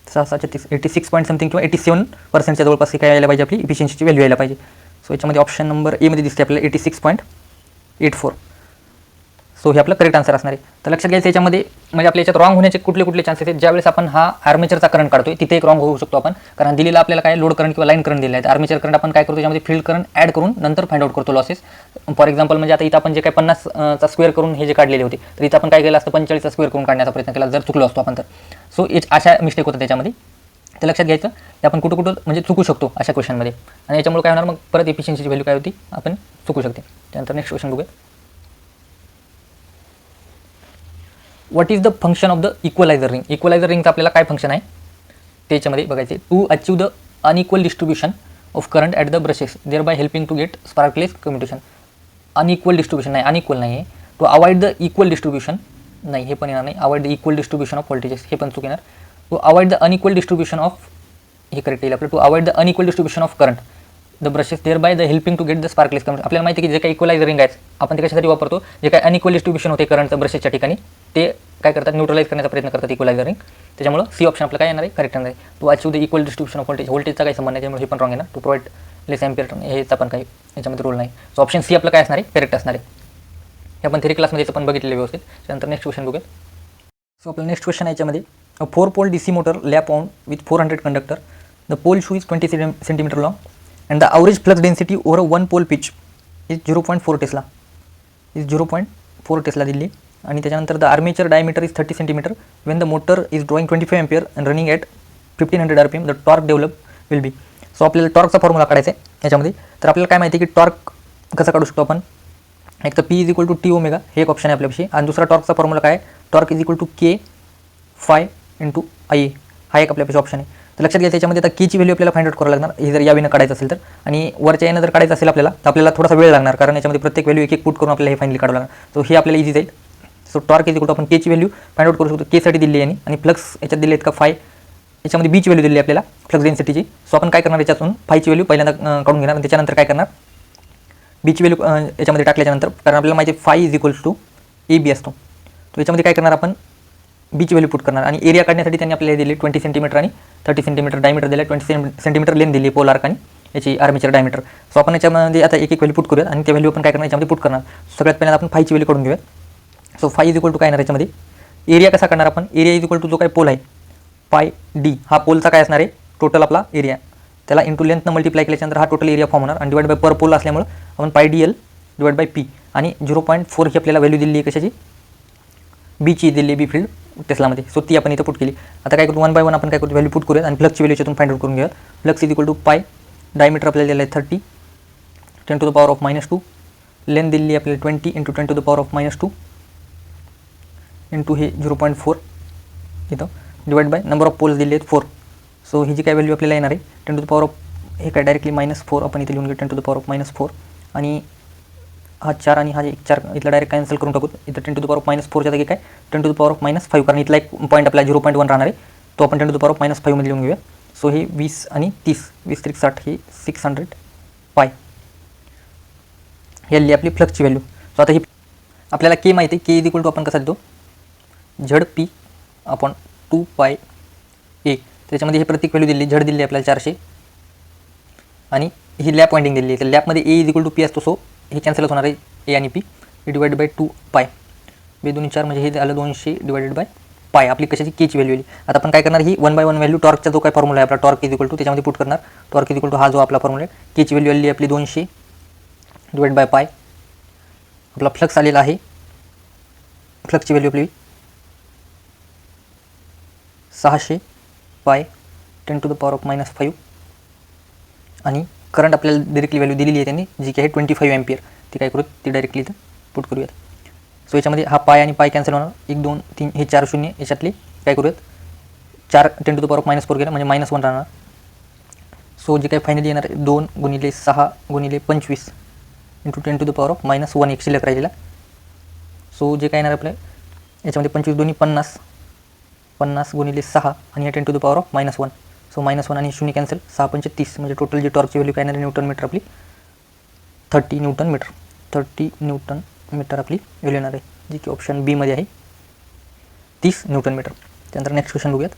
6 6 36 86 पॉईंट समथिंग किंवा 87% जवळपास हे काय यायला पाहिजे आपली इफिशियन्सीची व्हॅल्यू यायला पाहिजे. सो याच्यामध्ये ऑप्शन नंबर एमध्ये दिसते आपल्याला 86.84. सो हे आपलं करेक्ट आन्सर असणार आहे. तर लक्षात घ्यायचं याच्यामध्ये म्हणजे आपल्या याच्यात रॉंग होण्याचे कुठले चान्सेस आहेत. ज्यावेळेस आपण हा आर्मेचरचा करंट काढतोय तिथे एक रॉंग होऊ शकतो आपण, कारण दिलेला आपल्याला काय लोड करंट किंवा लाईन करंट दिला आहे. आर्मेचर करंट आपण काय करतो त्याच्यामध्ये फील्ड करंट ॲड करून नंतर फाइंड आउट करतो लॉसेस. फॉर एक्झाम्पल म्हणजे आता इथं आपण जे काय 50चा स्क्वेअर करून हे जे काढलेले होते, तर इथं आपण काय केलं असतं 45चा स्क्वेअर करून काढण्याचा प्रयत्न केला जर चुकलो असतो आपण तर. सो अशा मिस्टेक होतं त्याच्यामध्ये. तर लक्षात घ्यायचं की आपण कुठं म्हणजे चुकू शकतो अशा क्वेश्चनमध्ये, आणि याच्यामुळे काय होणार मग परत इफिशियन्सीची व्हॅल्यू काय होती आपण चुकू शकते. त्यानंतर नेक्स्ट क्वेश्चन बघूया. What is the function of the equaliser ring. Equaliser रिंगचं आपल्याला काय फंक्शन आहे त्याच्यामध्ये बघायचे. To achieve the unequal distribution of current at the brushes thereby helping to get sparkless communication. Unequal distribution नाही, अनइक्वल नाही आहे. To avoid the equal distribution नाही, हे पण येणार नाही. Avoid the equal distribution of voltages हे पण चूक येणार. To avoid the unequal distribution of, हे करेक्ट येईल आपलं. To avoid the unequal distribution of current the brushes thereby the helping to get the sparkless communication. आपल्याला माहिती आहे की जे काही इक्वलायझर रिंग आहेत आपण ते कशासाठी वापरतो, जे काही अनइक्वल डिस्ट्रीब्युशन होते करंटचं ब्रशेसच्या ठिकाणी ते काय करतात, न्यूट्रलाइज करण्याचा प्रयत्न करतात इक्वलायझर रिंग. त्याच्यामुळे सी ऑप्शन आपलं काय येणार आहे, करेक्ट येणार आहे. To achieve the equal distribution of voltage, व्होल्टेजचा काही संबंध नाही त्यामुळे हे पण रॉंग आहे ना. टू प्रोव्हाइड लेस एम्पियर हेचा पण काही याच्यामध्ये रोल नाही. सो ऑप्शन सी आपलं काय असणार आहे, करेक्ट असणार आहे. हे आपण थेरी क्लासमध्ये पण बघितलेलं व्यवस्थित. त्यानंतर नेक्स्ट क्वेश्चन बघूया. सो आपलं नेक्स्ट क्वेश्चन याच्यामध्ये, a 4 pole DC motor lap on with 400 conductor. The pole shoe is 20 centimetre long and the average flux density over a one pole pitch is 0.4 Tesla. is 0.4 Tesla दिली. आणि त्याच्यानंतर the armature diameter is 30 centimetre. Wien the motor is drawing 25 ampere and running at 1500 RPM the torque develop will be. So आपल्याला टॉर्कचा फॉर्म्युला काढायचा आहे याच्यामध्ये. तर आपल्याला काय माहिती आहे की टॉर्क कसा काढू शकतो आपण. एक तर P is equal to T omega हे एक ऑप्शन आहे आपल्यापाशी. आणि दुसरा टॉर्कचा फॉर्म्युला काय आहे, torque is equal to K phi into IA हा एक आपल्यापाशी ऑप्शन आहे. तर लक्षात घ्या त्याच्यामध्ये आता कीची व्हॅल्यू आपल्याला फाइंड आउट करावं लागणार हे जर यावेळी काढायचं असेल तर. आणि वरच्या यानं जर काढायचं असेल आपल्याला तर आपल्याला थोडासा वेळ लागणार कारण याच्यामध्ये प्रत्येक व्हॅल्यू एक एक पुट करून आपल्याला हे फायनली काढावं लागणार. सो हे आपल्याला इझी जाईल. So torque is equal to आपण केची व्हॅल्यू फाइंड आउट करू शकतो. केसाठी दिली आहे आणि फ्लक्स याच्यात दिले आहेत का फाय, याच्यामध्ये बीची व्हॅल्यू दिली आहे आपल्याला फ्लक्स डेन्सिटीची. सो आपण काय करणार याच्यातून फायची व्हॅल्यू पहिल्यांदा काढून घेणार आणि त्याच्यानंतर काय करणार बीची व्हॅल्यू याच्यामध्ये टाकल्याच्यानंतर, कारण आपल्याला माहिती आहे phi is equals to AB असतो. तो याच्यामध्ये काय करणार आपण बीची व्हॅल्यू पुट करणार. आणि एरिया काढण्यासाठी त्यांनी आपल्याला दिली 20 सेंटीमीटर आणि 30 सेंटीमीटर डायमीटर दिले. 20 सेंटीमीटर लेंथ दिली पोल आर्क आणि याची आर्मेचर डायमीटर. सो आपण याच्यामध्ये आता एक एक व्हॅल्यू पुट करूया आणि त्या व्हॅल्यू आपण काय करणार याच्यामध्ये पुट करणार. सगळ्यात पहिल्यांदा आपण फायची व्हॅल्यू काढून घेऊया. So phi is equal to काय येणार याच्यामध्ये एरिया कसा करणार आपण, एरिया इज इक्वल टू जो काही पोल आहे पाय D हा पोलचा काय असणार आहे टोटल आपला एरिया, त्याला इंटू लेंथनं मल्टिप्लाय केल्याच्यानंतर हा टोटल एरिया फॉर्म होणार आणि डिवाइड बाय पर पोल असल्यामुळे आपण पाय DL डिवाइड बाय P. आणि 0.4 ही आपल्याला व्हॅल्यू दिली आहे कशाची, बीची दिली आहे बी फील्ड टेस्लामध्ये. सो ती आपण इथं पुट केली. आता काय करू 1 बाय 1 आपण काय करू व्हॅल्यू पुट करूया आणि फ्लक्सची व्हॅल्यू याच्यातून फाइंड आउट करून घेऊया. Flux is equal to pi, diameter आपल्याला दिलं आहे 30 10 to the power of -2, length दिली आहे आपल्याला 20 into 10 to the power of -2 into हे 0.4 इथं divide by number of poles दिले आहेत 4. सो ही जी काय व्हॅल्यू आपल्याला येणार आहे 10 टू द पॉवर ऑफ हे काय डायरेक्टली -4 आपण इथे लिहून घेऊ 10 टू द पॉवर ऑफ -4 आणि हा 4 आणि हा 4 इथला डायरेक्ट कॅन्सल करून टाकू. इथं 10 टू द पॉवर ऑफ -4च्या जागी काय 10 टू द पॉवर ऑफ -5 कारण इथला एक पॉईंट आपला 0.1 राहणार आहे तो आपण 10 टू द पॉवर ऑफ -5 मध्ये लिहून घेऊया. सो हे 20 आणि 30 20 त्रिक 60 हे 600 पाय ही आपली फ्लक्सची व्हॅल्यू. सो आता ही आपल्याला के माहिती आहे, के इज इक्वल टू आपण कसा देतो ZP आपण 2 पाय A. त्याच्यामध्ये हे प्रत्येक व्हॅल्यू दिली, झड दिली आपल्याला 400 आणि ही लॅप वाइंडिंग दिली आहे. तर लॅपमध्ये A is equal to P असतो. सो हे कॅन्सलच होणार आहे A आणि P डिवाइड बाय 2 पाय 2 2 4 म्हणजे हे झालं 200 डिवाइडेड बाय पाय आपली कशाची केची व्हॅल्यू आली. आता आपण काय करणार ही 1 बाय 1 व्हॅल्यू टॉर्कचा जो काय फॉर्म्युला आहे आपला टॉर्क इज इक्वल टू त्याच्यामध्ये पुट करणार. टॉर्क इज इक्वल टू हा जो आपला फॉर्म्युला आहे केची व्हॅल्यू आली आपली 200 डिवाइड बाय पाय. आपला फ्लक्स आलेला आहे, फ्लक्सची व्हॅल्यू आपली 600 पाय 10 टू द पॉवर ऑफ -5 आणि करंट आपल्याला डायरेक्टली व्हॅल्यू दिलेली आहे त्यांनी जी की आहे 25 एम्पियर. ती काय करूत ती डायरेक्टली इथं पुट करूयात. सो याच्यामध्ये हा पाय आणि पाय कॅन्सल होणार 1 2 3 हे 4 शून्य याच्यातले काय करूयात 4 10 टू द पॉवर ऑफ -4 गेला म्हणजे -1 राहणार. सो जे काही फायनली येणार 2 गुणिले 6 गुणिले 25 into 10 to the power of -1 एक शिल्लक राहिलेला. सो जे काय येणार आपल्या याच्यामध्ये 25 दोन्ही 50 50 गुणिले 6 आणि हे 10 to the power of -1. So -1 आणि 0 कॅन्सल 6 पंचे 30 म्हणजे टोटल जी टॉर्कची व्हॅल्यू काय येणार न्यूटन मीटर आपली 30 न्यूटन मीटर. 30 न्यूटन मीटर आपली व्हॅल्यू येणार आहे जी की ऑप्शन बी मध्ये आहे 30 न्यूटन मीटर. त्यानंतर नेक्स्ट क्वेश्चन बघूयात.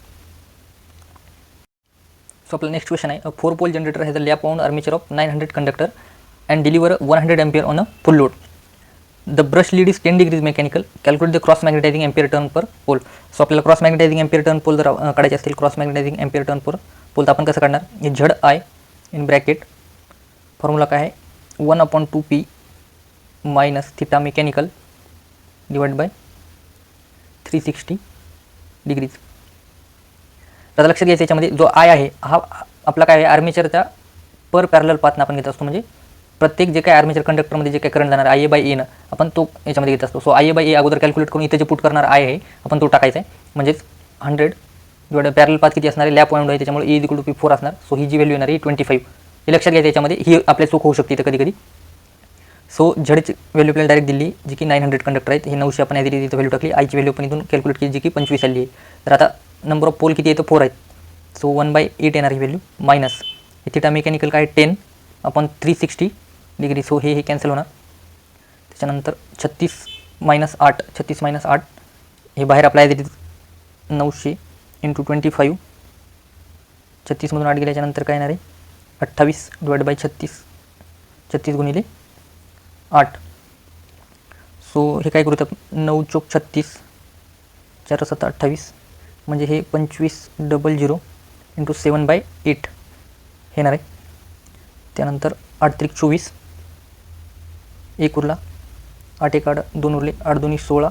सो आपला नेक्स्ट क्वेश्चन आहे, 4 pole generator has a lap on armature of 900 conductor and deliver 100 ampere on a full load. The brush lead is 10 degrees mechanical. Calculate the cross magnetising ampere turn per pole. So आपल्याला cross magnetising ampere turn pole जर काढायचे असतील cross magnetising ampere turn per pole तर आपण कसं काढणार, हे झड आय इन ब्रॅकेट फॉर्म्युला काय आहे 1/2p minus theta mechanical divide by 360 degrees. आता लक्षात घ्यायचं याच्यामध्ये जो आय आहे हा आपला काय आहे आर्मेचरचा पर पॅरलल पाथनं आपण घेत असतो म्हणजे प्रत्येक जे काही आर्मेचर कंडक्टरमध्ये जे काही करंट जाणार IA बाय एनं आपण तो याच्यामध्ये घेत असतो. सो IA बाय ए अगोदर कॅल्क्युलेट करून इथे जे पुट करणार आहे आपण तो टाकायचा आहे. म्हणजेच 100 डिवाइड पॅरल पाथ किती असणार आहे, लॅप पॉईंट आहे त्याच्यामुळे E = P4 असणार. सो ही जी व्हॅल्यू येणार आहे 25. हे लक्षात घ्यायचं याच्यामध्ये, ही आपल्या चूक होऊ शकते इथं कधी कधी. सो झेडची व्हॅल्यू आपल्याला डायरेक्ट दिली जी की 900 कंडक्टर आहेत. हे 900 आपण दिली तिथं व्हॅल्यू टाकली. आयची व्हॅल्यू पण इथून कॅल्क्युलेट केली जी की 25 आली आहे. तर आता नंबर ऑफ पोल किती आहे तर 4 आहेत. सो 1/8 येणार ही व्हॅल्यू मायनस हे थिटा मेकॅनिकल काय 10 अपॉन 360 डिग्री. सो हे कॅन्सल होणार. त्याच्यानंतर 36 - 8 36 - 8 हे बाहेर अप्लाय दिली 900 × 25. 36मधून 8 गेल्याच्यानंतर काय येणार आहे 28 डिवाइड बाय 36 36 गुणिले 8. सो हे काय करू तर 9 × 36 4 × 7 = 28 म्हणजे हे 2500 × 7/8 हे येणार आहे. त्यानंतर 8 × 3 = 24 1 उरला 8 1 8 2 उरले 8 2 = 16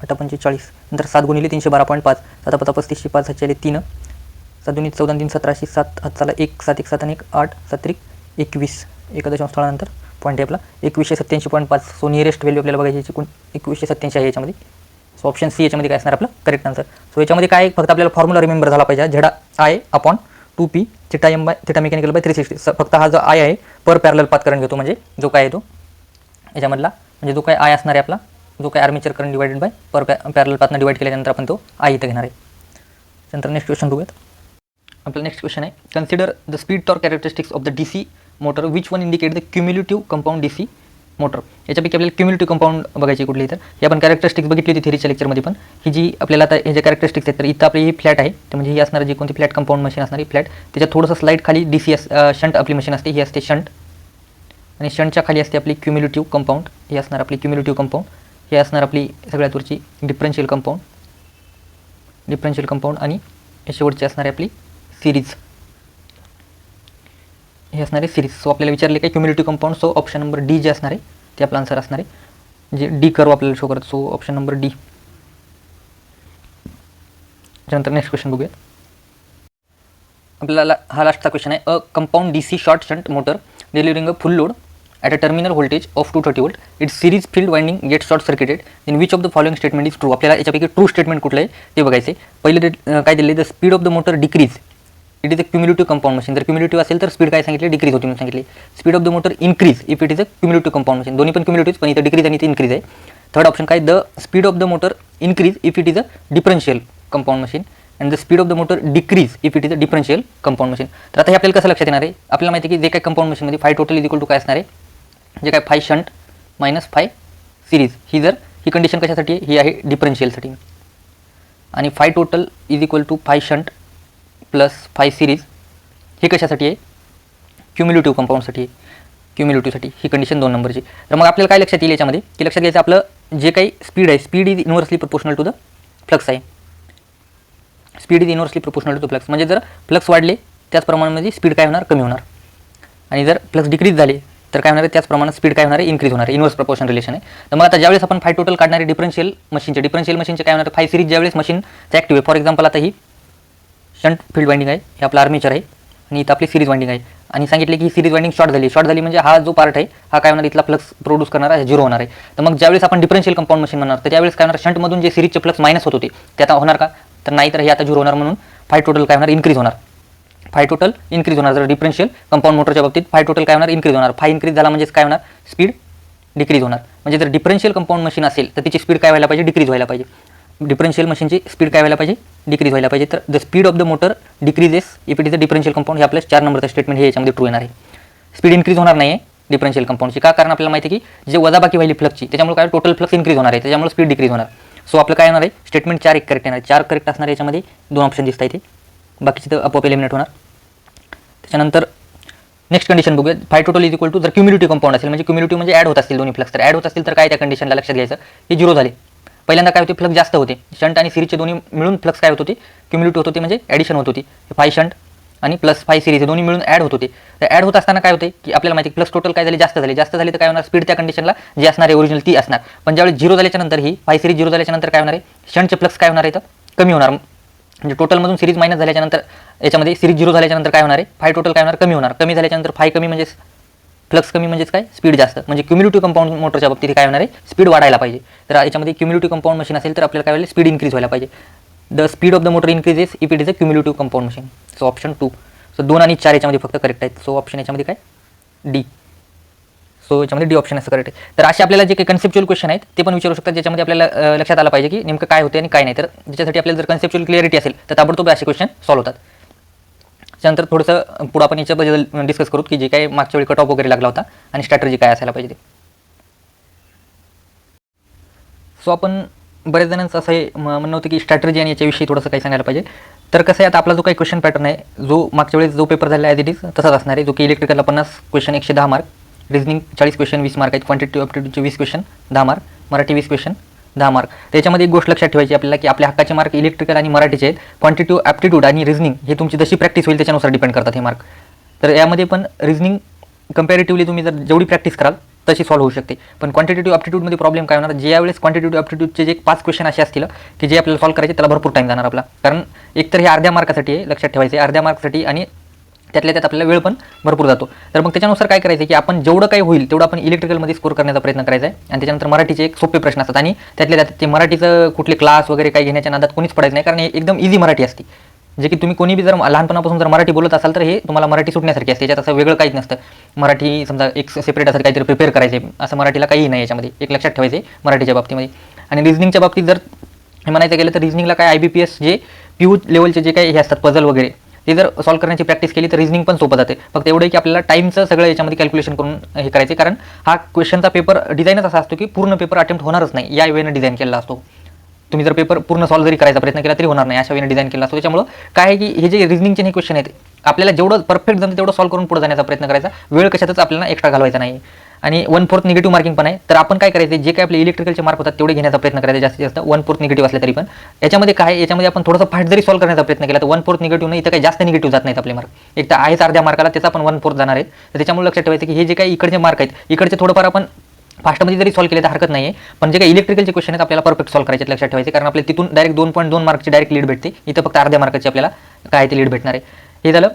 8 5 = 40. नंतर 7 गुणिले 312.5 7 5 35 5 7 3 7 2 = 14 3 17 7 हात चाला 1 7 1 7 1 8 7 3 21 एका दशांशानंतर पॉईंट आहे आपला 2187.5. सो नियरेस्ट व्हॅल्यू आपल्याला बघायची 2187 आहे याच्यामध्ये. सो ऑप्शन सी याच्यामध्ये काय असणार आपलं करेक्ट आन्सर. सो याच्यामध्ये काय फक्त आपल्याला फॉर्म्युला रिमेंबर झाला पाहिजे Z I upon 2P theta M by theta mechanical by 360. फक्त हा जो I आहे पर पॅरलल पाथ करंट घेतो म्हणजे जो काय आहे तो याच्यामधला म्हणजे जो काय I असणार आहे आपला जो काय armature current divided by per parallel पाथनं डिवाइड केल्यानंतर आपण तो I इथं घेणार आहे. त्यानंतर नेक्स्ट क्वेश्चन बघूयात. आपला नेक्स्ट क्वेश्चन आहे consider the speed torque characteristics of the DC motor which one indicate the cumulative compound DC motor. याच्यापैकी आपल्याला क्युम्युलेटिव्ह कंपाऊंड बघायची कुठली तर हे आपण कॅरेक्टरिस्टिक्स बघितली होती थिअरीच्या लेक्चरमध्ये पण ही जी आपल्याला आता हे जे कॅरेक्टरिस्टिक्स आहेत तर इथं आपली ही फ्लॅट आहे तर म्हणजे ही असणार जी कोणती फ्लॅट कंपाऊंड मशीन असणार ही फ्लॅट त्याच्यात थोडंसं स्लाईड खाली DC शंट आपली मशीन असते ही असते शंट आणि शंटच्या खाली असते आपली क्युम्युलेटिव्ह कंपाऊंड ही असणार आपली क्युम्युलेटिव्ह कंपाऊंड हे असणार आपली सगळ्यात वरची डिफरन्शियल कंपाऊंड आणि हे शेवटची असणार आहे आपली सिरीज हे असणार आहे सिरीज. सो आपल्याला विचारले काय cumulative compound. So option number D जे असणार आहे ते आपला आन्सर असणार आहे जे डी कर्व आपल्याला शो करत. So option number D. त्यानंतर नेक्स्ट क्वेश्चन बघूया. आपल्याला हा लास्टचा क्वेश्चन आहे a compound DC short shunt motor delivering a full load at a terminal voltage of 230 volt it series field winding get short circuited in which of the following statement is true. आपल्याला याच्यापैकी ट्रू स्टेटमेंट कुठलं आहे ते बघायचे. पहिले काय दिले the speed of the motor decrease it is a cumulative compound machine. जर क्युम्युलेटिव्ह असेल तर स्पीड काय सांगितले डिक्रीज होती म्हणून सांगितले. Speed of the motor increase if it is a cumulative compound machine. दोन्ही पण क्युम्युलेटिव्ह पण इथं डिक्रीज आणि इथे इन्क्रीज आहे. थर्ड ऑप्शन काय the speed of the motor increase if it is a differential compound machine and the speed of the motor decrease if it is a differential compound machine. तर आता हे आपल्याला कसं लक्षात येणार आहे आपल्याला माहिती आहे की जे काही कंपाऊंड मशीनमध्ये phi total is equal to काय असणार आहे जे काय phi shunt minus phi series. ही कंडिशन कशासाठी आहे ही आहे डिफरन्शियलसाठी आणि phi total is equal to phi shunt plus phi series हे कशासाठी आहे क्युम्युलेटिव्ह कंपाऊंडसाठी आहे. क्युम्युलेटिव्हसाठी ही कंडिशन 2 नंबरची. तर मग आपल्याला काय लक्षात येईल याच्यामध्ये की लक्षात घ्यायचं आपलं जे काही स्पीड आहे speed is inversely proportional to the flux आहे. Speed is inversely proportional to the flux म्हणजे जर फ्लक्स वाढले त्याच प्रमाणामध्ये स्पीड काय होणार कमी होणार आणि जर फ्लक्स डिक्रीज झाले तर काय होणार आहे त्याच प्रमाणात स्पीड काय होणार आहे इन्क्रीज होणार आहे. इन्व्हर्स प्रोपोर्शन रिलेशन आहे. तर मग आता ज्यावेळेस आपण फाय टोटल काढणारे डिफरन्शियल मशीनचे काय होणार फाय सिरीज ज्यावेळेस मशीनचं ॲक्टिव्ह आहे फॉर एक्झाम्पल आता ही शंट फील्ड वाइंडिंग आहे हे आपलं आर्मेचर आहे आणि इथं आपली सिरीज वाइंडिंग आहे आणि सांगितले की ही सिरीज वाइंडिंग शॉर्ट झाली म्हणजे हा जो पार्ट आहे हा काय होणार इथला फ्लक्स प्रोड्यूस करणार आहे 0 होणार आहे. तर मग ज्यावेळेस आपण डिफरन्शियल कंपाऊंड मशीन म्हणणार तर त्यावेळेस काय होणार शंटमधून जे सिरीजचे फ्लक्स मायनस होत होते ते आता होणार का तर नाही तर हे आता 0 होणार म्हणून फाय टोटल काय होणार इन्क्रीज होणार. फाय टोटल इन्क्रीज होणार जर डिफरन्शियल कंपाऊंड मोटरच्या बाबतीत फाय टोटल काय होणार इन्क्रीज होणार. फाय इन्क्रीज झाला म्हणजेच काय होणार स्पीड डिक्रीज होणार. म्हणजे जर डिफरन्शियल कंपाऊंड मशीन असेल तर तिची स्पीड काय व्हायला पाहिजे डिक्रीज व्हायला पाहिजे. डिफरन्शियल मशीनची स्पीड काय व्हायला पाहिजे डिक्रीज व्हायला पाहिजे. तर the speed of the motor decreases if it is a differential compound हे आपल्या 4 नंबरचं स्टेटमेंट हे याच्यामध्ये ट्रू येणार आहे. स्पीड इन्क्रीज होणार नाही आहे डिफरन्शियल कंपाऊंडची का कारण आपल्याला माहिती आहे की जे वजाबाकी व्हायली फ्लक्सची त्याच्यामुळे काय टोटल फ्लक्स इन्क्रीज होणार आहे त्याच्यामुळे स्पीड डिक्रीज होणार. सो आपलं काय होणार आहे स्टेटमेंट 4 एक करेक्ट येणार. 4 करेक्ट असणार याच्यामध्ये 2 ऑप्शन दिसत आहेत बाकीचे तर आपोआप एलिमिनेट होणार. त्याच्यानंतर नेक्स्ट कंडिशन बघूया phi total is equal to जर क्युम्युलेटिव्ह कंपाऊंड असेल म्हणजे क्युम्युलेटिव्ह म्हणजे ॲड होत असतील दोन्ही फ्लक्स तर ॲड होत असतील तर काय त्या कंडिशनला लक्षात घ्यायचं हे 0 झाले. पहिल्यांदा काय होते फ्लक्स जास्त होते शंट आणि सिरीजचे दोन्ही मिळून फ्लक्स काय होत होते क्युम्युलेटिव्ह होत होते म्हणजे ॲडिशन होत होती. फाय शंट आणि प्लस फाय सिरीज दोन्ही मिळून ॲड होत होते. तर ॲड होत असताना काय होते की आपल्याला माहिती प्लस टोटल काय झाले जास्त झाले तर काय होणार स्पीड त्या कंडिशनला जे असणार आहे ओरिजिनल ती असणार. पण ज्यावेळेस 0 झाल्याच्या नंतर ही फाय सिरीज 0 झाल्याच्या नंतर काय होणार आहे शंटचे फ्लक्स काय होणार आहे तर कमी होणार. म्हणजे टोटलमधून सिरीज मायनस झाल्याच्या नंतर याच्यामध्ये सिरीज 0 झाल्याच्या नंतर काय होणार आहे फाय टोटल काय होणार कमी होणार. कमी झाल्याच्या नंतर फाय कमी म्हणजे फ्लक्स कमी म्हणजेच काय, स्पीड जास्त. म्हणजे क्युम्युलेटिव्ह कंपाऊंड मोटरच्या बाबतीत काय होणार आहे, स्पीड वाढायला पाहिजे. तर याच्यामध्ये क्युम्युलेटिव्ह कंपाऊंड मशीन असेल तर आपल्याला काय होईल, स्पीड इन्क्रीज व्हायला पाहिजे. The speed of the motor increases if it is a cumulative compound machine. So option 2. So 2 आणि 4 याच्यामध्ये फक्त करेक्ट आहेत. सो ऑप्शन याच्यामध्ये काय, डी. सो याच्यामध्ये डी ऑप्शन असं करेक्ट आहे. तर असे आपल्याला जे काही कन्सेप्च्युअल क्वेश्चन आहेत ते पण विचारू शकतात, ज्याच्यामध्ये आपल्याला लक्षात आलं पाहिजे की नेमकं काय होते आणि काय नाही. तर ज्याच्यासाठी आपल्याला जर कन्सेप्च्युअल क्लिअरिटी असेल तर ताबडतोब असे क्वेश्चन सॉल्व्ह होतात. त्यानंतर थोडंसं पुढं आपण याच्याबद्दल डिस्कस करू की जे काही मागच्या वेळी कट ऑफ वगैरे लागला होता आणि स्ट्रॅटर्जी काय असायला पाहिजे ते. सो आपण बऱ्याच जणांचं असं हे म्हणणं होतं की स्ट्रॅटर्जी आणि याच्याविषयी थोडंसं काही सांगायला पाहिजे. तर कसं आहे, आता आपला जो काही क्वेश्चन पॅटर्न आहे, जो मागच्या वेळेस जो पेपर झाला ॲज इट इज तसाच असणार आहे. जो की इलेक्ट्रिकलला 50 question 110 mark, reasoning 40 question 20 mark आहेत, क्वांटिटी ॲप्टिट्यूडचे 20 question 10 mark, Marathi 20 question 10 mark. त्याच्यामध्ये एक गोष्ट लक्षात ठेवायची आपल्याला की आपल्या हक्काचे मार्क इलेक्ट्रिकल आणि मराठीचे आहेत. क्वांटिटी ॲप्टिट्यूड आणि रिझनिंग हे तुमची जशी प्रॅक्टिस होईल त्याच्यानुसार डिपेंड करतात हे मार्क. तर यामध्ये पण रिझनिंग कंपॅरेटिव्हली तुम्ही जर जेवढी प्रॅक्टिस कराल तशी सॉल्व्ह होऊ शकते. पण क्वांटिटेटिव्ह ॲप्टिट्यूडमध्ये प्रॉब्लेम काय होणार, जे यावेळेस क्वांटिटेटिव्ह ॲप्टिट्यूडचे जे 5 क्वेश्चन असे असतील की जे आपल्याला सॉल्व्ह करायचे त्याला भरपूर टाईम जाणार आपला. कारण एकतर हे अर्ध्या मार्कासाठी आहे, लक्षात ठेवायचे अर्ध्या मार्कसाठी, आणि त्यातल्या त्यात आपल्याला वेळ पण भरपूर जातो. तर मग त्याच्यानुसार काय करायचं की आपण जेवढं काही होईल तेवढं आपण इलेक्ट्रिकलमध्ये स्कोर करण्याचा प्रयत्न करायचा आहे. आणि त्याच्यानंतर मराठीचे एक सोपे प्रश्न असतात आणि त्यातल्या त्यात ते मराठीचं कुठले क्लास वगैरे काही घेण्याच्या नादात कोणीच पडायचं नाही, कारण हे एकदम इझी मराठी असते. जे की तुम्ही कोणी बी जर लहानपणापासून जर मराठी बोलत असाल तर हे तुम्हाला मराठी सुटण्यासारखी असते. याच्यात असं वेगळं काहीच नसतं. मराठी समजा एक सेपरेट असं काहीतरी प्रिपेअर करायचे असं मराठीला काहीही नाही याच्यामध्ये, एक लक्षात ठेवायचे मराठीच्या बाबतीमध्ये. आणि रिझनिंगच्या बाबतीत जर म्हणायचं गेलं तर रिझनिंगला काय IBPS जे PU लेवलचे जे काही हे असतात पझल वगैरे ते जर सॉल्व्ह करण्याची प्रॅक्टिस केली तर रिझनिंग पण सोपं जाते. फक्त एवढं की आपल्याला टाईमचं सगळं याच्यामध्ये कॅल्क्युलेशन करून हे करायचे, कारण हा क्वेश्चनचा पेपर डिझाईनच असा असतो की पूर्ण पेपर अटेम्प्ट होणारच नाही, या वेळेनं डिझाईन केला असतो. तुम्ही जर पेपर पूर्ण सॉल्व्ह जरी करायचा प्रयत्न केला तरी होणार नाही, अशा वेळेने डिझाईन केला असतो. त्याच्यामुळं काय आहे की हे जे रिझनिंगचे हे क्वेश्चन आहेत आपल्याला जेवढं परफेक्ट जमतं तेवढं सॉल्व्ह करून पुढे जाण्याचा प्रयत्न करायचा, वेळ कशातच आपल्याला एक्स्ट्रा घालवायचा नाही. आणि 1/4 निगेटिव्ह मार्किंग पण आहे. तर आपण काय करायचं, जे काही आपले इलेक्ट्रिकलचे मार्क होतात तेवढे घेण्याचा प्रयत्न करायचा जास्तीत जास्त, 1/4 निगेटिव्ह असले तरी पण. याच्यामध्ये काय, याच्यामध्ये आपण थोडंसं फास्ट जरी सॉल्व्ह करण्याचा प्रयत्न केला तर 1/4 निगेटिव्ह नाही, इथं काही जास्त निगेटिव्ह जात नाहीत आपले मार्क. एक तर आहेच अर्ध्या मार्काला, त्याचा पण 1/4 जाणार आहेत. तर त्याच्यामुळे लक्षात ठेवायचं की हे जे काही इकडचे मार्क आहेत इकडचे थोडंफार आपण फास्टमध्ये जरी सॉल्व्ह केले तर हरकत नाही आहे. पण जे काही इलेक्ट्रिकलचे क्वेश्चन आहेत आपल्याला परफेक्ट सॉल्व्ह करायचे, लक्षात ठेवायचे, कारण आपल्याला तिथून डायरेक्ट 2.2 मार्कची डायरेक्ट लीड भेटते. इथं फक्त अर्ध्या मार्काची आपल्याला काय ते लीड भेटणार आहे. हे झालं